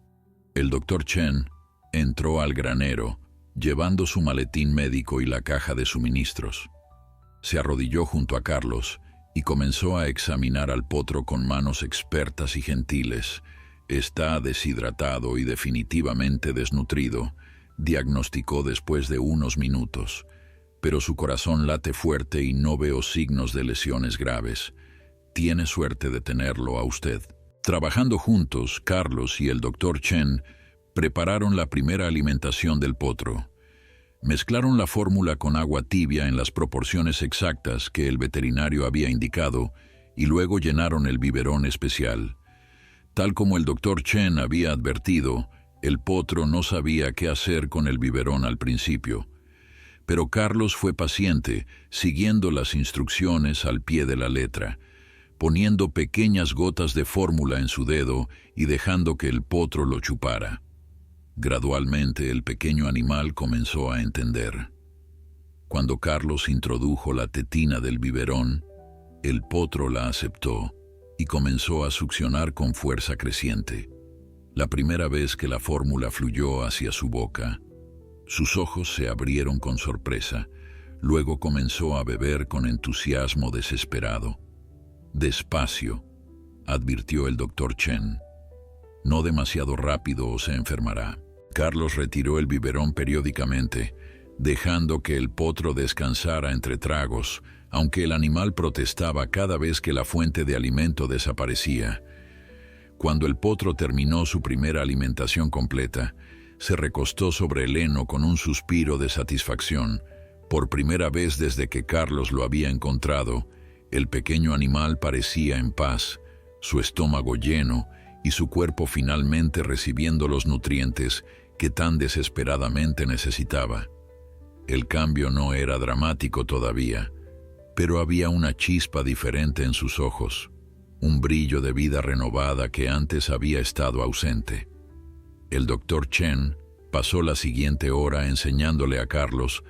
El doctor Chen entró al granero, llevando su maletín médico y la caja de suministros. Se arrodilló junto a Carlos y comenzó a examinar al potro con manos expertas y gentiles. «Está deshidratado y definitivamente desnutrido», diagnosticó después de unos minutos. «Pero su corazón late fuerte y no veo signos de lesiones graves. Tiene suerte de tenerlo a usted». Trabajando juntos, Carlos y el Dr. Chen prepararon la primera alimentación del potro. Mezclaron la fórmula con agua tibia en las proporciones exactas que el veterinario había indicado y luego llenaron el biberón especial. Tal como el Dr. Chen había advertido, el potro no sabía qué hacer con el biberón al principio. Pero Carlos fue paciente, siguiendo las instrucciones al pie de la letra, poniendo pequeñas gotas de fórmula en su dedo y dejando que el potro lo chupara. Gradualmente el pequeño animal comenzó a entender. Cuando Carlos introdujo la tetina del biberón, el potro la aceptó y comenzó a succionar con fuerza creciente. La primera vez que la fórmula fluyó hacia su boca, sus ojos se abrieron con sorpresa. Luego comenzó a beber con entusiasmo desesperado. «Despacio», advirtió el Dr. Chen. «No demasiado rápido o se enfermará». Carlos retiró el biberón periódicamente, dejando que el potro descansara entre tragos, aunque el animal protestaba cada vez que la fuente de alimento desaparecía. Cuando el potro terminó su primera alimentación completa, se recostó sobre el heno con un suspiro de satisfacción. Por primera vez desde que Carlos lo había encontrado, el pequeño animal parecía en paz, su estómago lleno y su cuerpo finalmente recibiendo los nutrientes que tan desesperadamente necesitaba. El cambio no era dramático todavía, pero había una chispa diferente en sus ojos, un brillo de vida renovada que antes había estado ausente. El Dr. Chen pasó la siguiente hora enseñándole a Carlos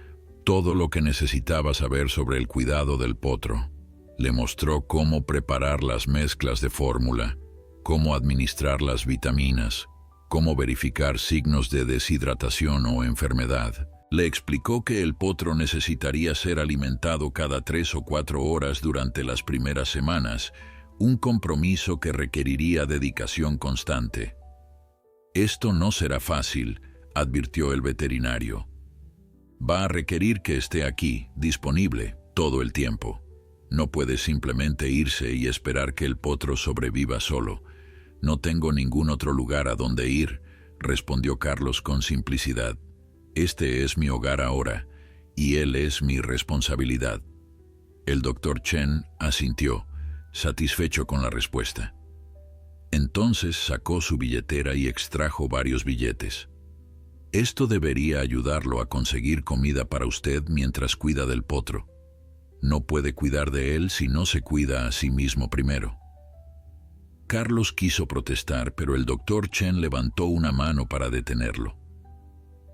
todo lo que necesitaba saber sobre el cuidado del potro. Le mostró cómo preparar las mezclas de fórmula, cómo administrar las vitaminas, cómo verificar signos de deshidratación o enfermedad. Le explicó que el potro necesitaría ser alimentado cada 3 o 4 horas durante las primeras semanas, un compromiso que requeriría dedicación constante. «Esto no será fácil», advirtió el veterinario. «Va a requerir que esté aquí, disponible, todo el tiempo. No puede simplemente irse y esperar que el potro sobreviva solo. No tengo ningún otro lugar a donde ir», respondió Carlos con simplicidad. «Este es mi hogar ahora, y él es mi responsabilidad». El Dr. Chen asintió, satisfecho con la respuesta. Entonces sacó su billetera y extrajo varios billetes. «Esto debería ayudarlo a conseguir comida para usted mientras cuida del potro. No puede cuidar de él si no se cuida a sí mismo primero». Carlos quiso protestar, pero el Dr. Chen levantó una mano para detenerlo.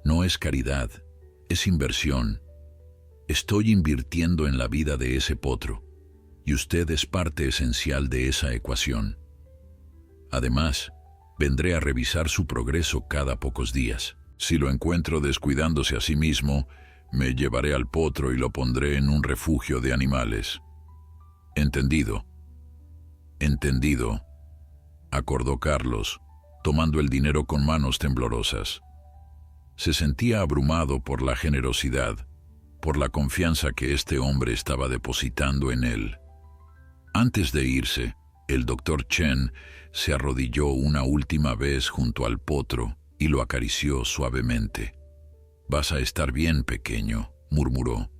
«No es caridad, es inversión. Estoy invirtiendo en la vida de ese potro, y usted es parte esencial de esa ecuación. Además, vendré a revisar su progreso cada pocos días. Si lo encuentro descuidándose a sí mismo, me llevaré al potro y lo pondré en un refugio de animales». «Entendido». «Entendido», acordó Carlos, tomando el dinero con manos temblorosas. Se sentía abrumado por la generosidad, por la confianza que este hombre estaba depositando en él. Antes de irse, el Dr. Chen se arrodilló una última vez junto al potro y lo acarició suavemente. «Vas a estar bien, pequeño», murmuró.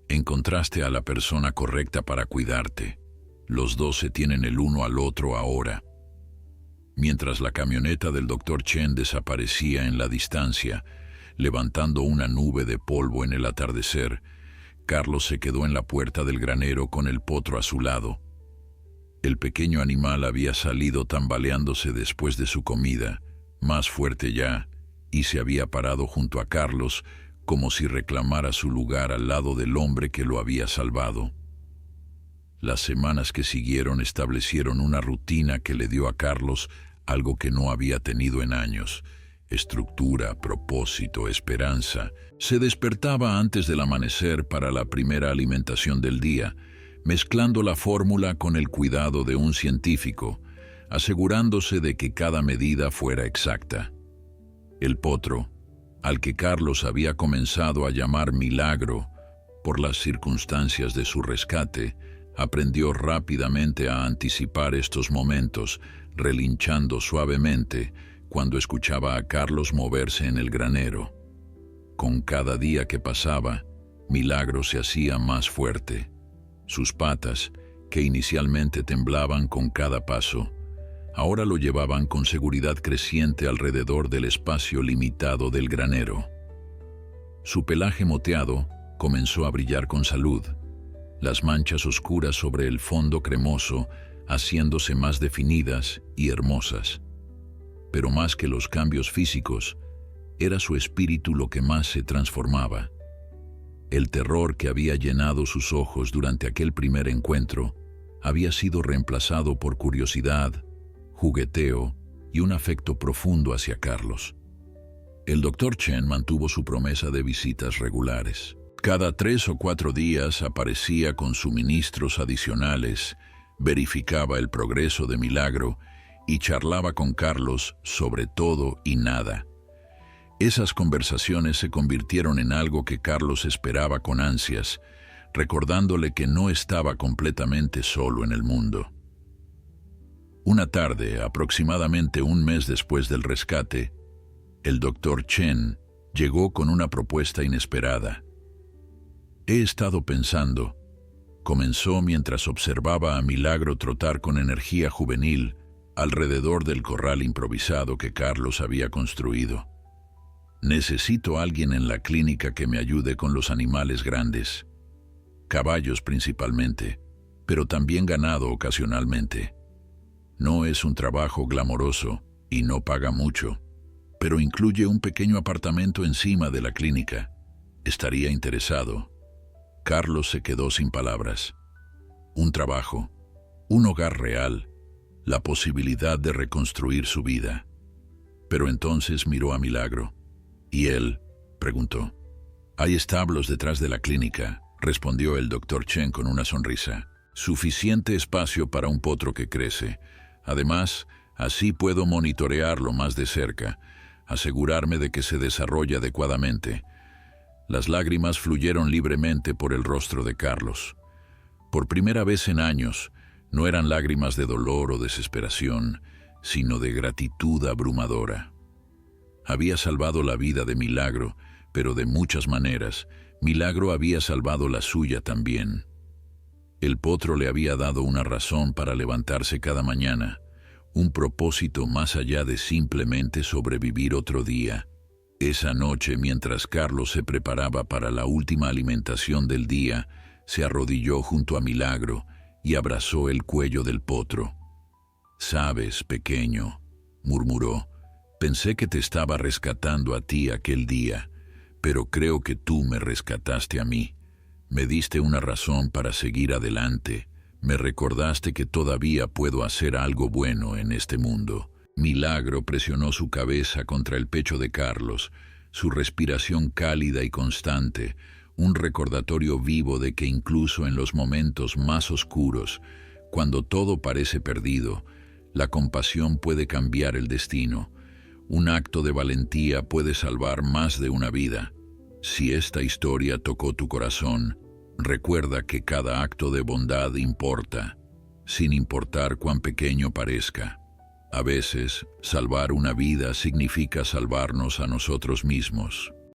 «Encontraste a la persona correcta para cuidarte. Los dos se tienen el uno al otro ahora». Mientras la camioneta del Dr. Chen desaparecía en la distancia, levantando una nube de polvo en el atardecer, Carlos se quedó en la puerta del granero con el potro a su lado. El pequeño animal había salido tambaleándose después de su comida, más fuerte ya, y se había parado junto a Carlos como si reclamara su lugar al lado del hombre que lo había salvado. Las semanas que siguieron establecieron una rutina que le dio a Carlos algo que no había tenido en años: estructura, propósito, esperanza. Se despertaba antes del amanecer para la primera alimentación del día, mezclando la fórmula con el cuidado de un científico, asegurándose de que cada medida fuera exacta. El potro, al que Carlos había comenzado a llamar Milagro por las circunstancias de su rescate, aprendió rápidamente a anticipar estos momentos, relinchando suavemente cuando escuchaba a Carlos moverse en el granero. Con cada día que pasaba, Milagro se hacía más fuerte. Sus patas, que inicialmente temblaban con cada paso, ahora lo llevaban con seguridad creciente alrededor del espacio limitado del granero. Su pelaje moteado comenzó a brillar con salud, las manchas oscuras sobre el fondo cremoso haciéndose más definidas y hermosas. Pero más que los cambios físicos, era su espíritu lo que más se transformaba. El terror que había llenado sus ojos durante aquel primer encuentro había sido reemplazado por curiosidad, jugueteo y un afecto profundo hacia Carlos. El Dr. Chen mantuvo su promesa de visitas regulares. Cada 3 o 4 días aparecía con suministros adicionales, verificaba el progreso de Milagro y charlaba con Carlos sobre todo y nada. Esas conversaciones se convirtieron en algo que Carlos esperaba con ansias, recordándole que no estaba completamente solo en el mundo. Una tarde, aproximadamente un mes después del rescate, el Dr. Chen llegó con una propuesta inesperada. He estado pensando, comenzó mientras observaba a Milagro trotar con energía juvenil alrededor del corral improvisado que Carlos había construido. Necesito a alguien en la clínica que me ayude con los animales grandes, caballos principalmente, pero también ganado ocasionalmente. No es un trabajo glamoroso y no paga mucho, pero incluye un pequeño apartamento encima de la clínica. ¿Estaría interesado? Carlos se quedó sin palabras. Un trabajo, un hogar real, la posibilidad de reconstruir su vida. Pero entonces miró a Milagro. ¿Y él?, preguntó. Hay establos detrás de la clínica, respondió el Dr. Chen con una sonrisa. Suficiente espacio para un potro que crece. Además, así puedo monitorearlo más de cerca, asegurarme de que se desarrolla adecuadamente. Las lágrimas fluyeron libremente por el rostro de Carlos. Por primera vez en años, no eran lágrimas de dolor o desesperación, sino de gratitud abrumadora. Había salvado la vida de Milagro, pero de muchas maneras, Milagro había salvado la suya también. El potro le había dado una razón para levantarse cada mañana, un propósito más allá de simplemente sobrevivir otro día. Esa noche, mientras Carlos se preparaba para la última alimentación del día, se arrodilló junto a Milagro y abrazó el cuello del potro. «Sabes, pequeño», murmuró, «pensé que te estaba rescatando a ti aquel día, pero creo que tú me rescataste a mí. Me diste una razón para seguir adelante. Me recordaste que todavía puedo hacer algo bueno en este mundo». Milagro presionó su cabeza contra el pecho de Carlos, su respiración cálida y constante, un recordatorio vivo de que incluso en los momentos más oscuros, cuando todo parece perdido, la compasión puede cambiar el destino. Un acto de valentía puede salvar más de una vida. Si esta historia tocó tu corazón, recuerda que cada acto de bondad importa, sin importar cuán pequeño parezca. A veces, salvar una vida significa salvarnos a nosotros mismos.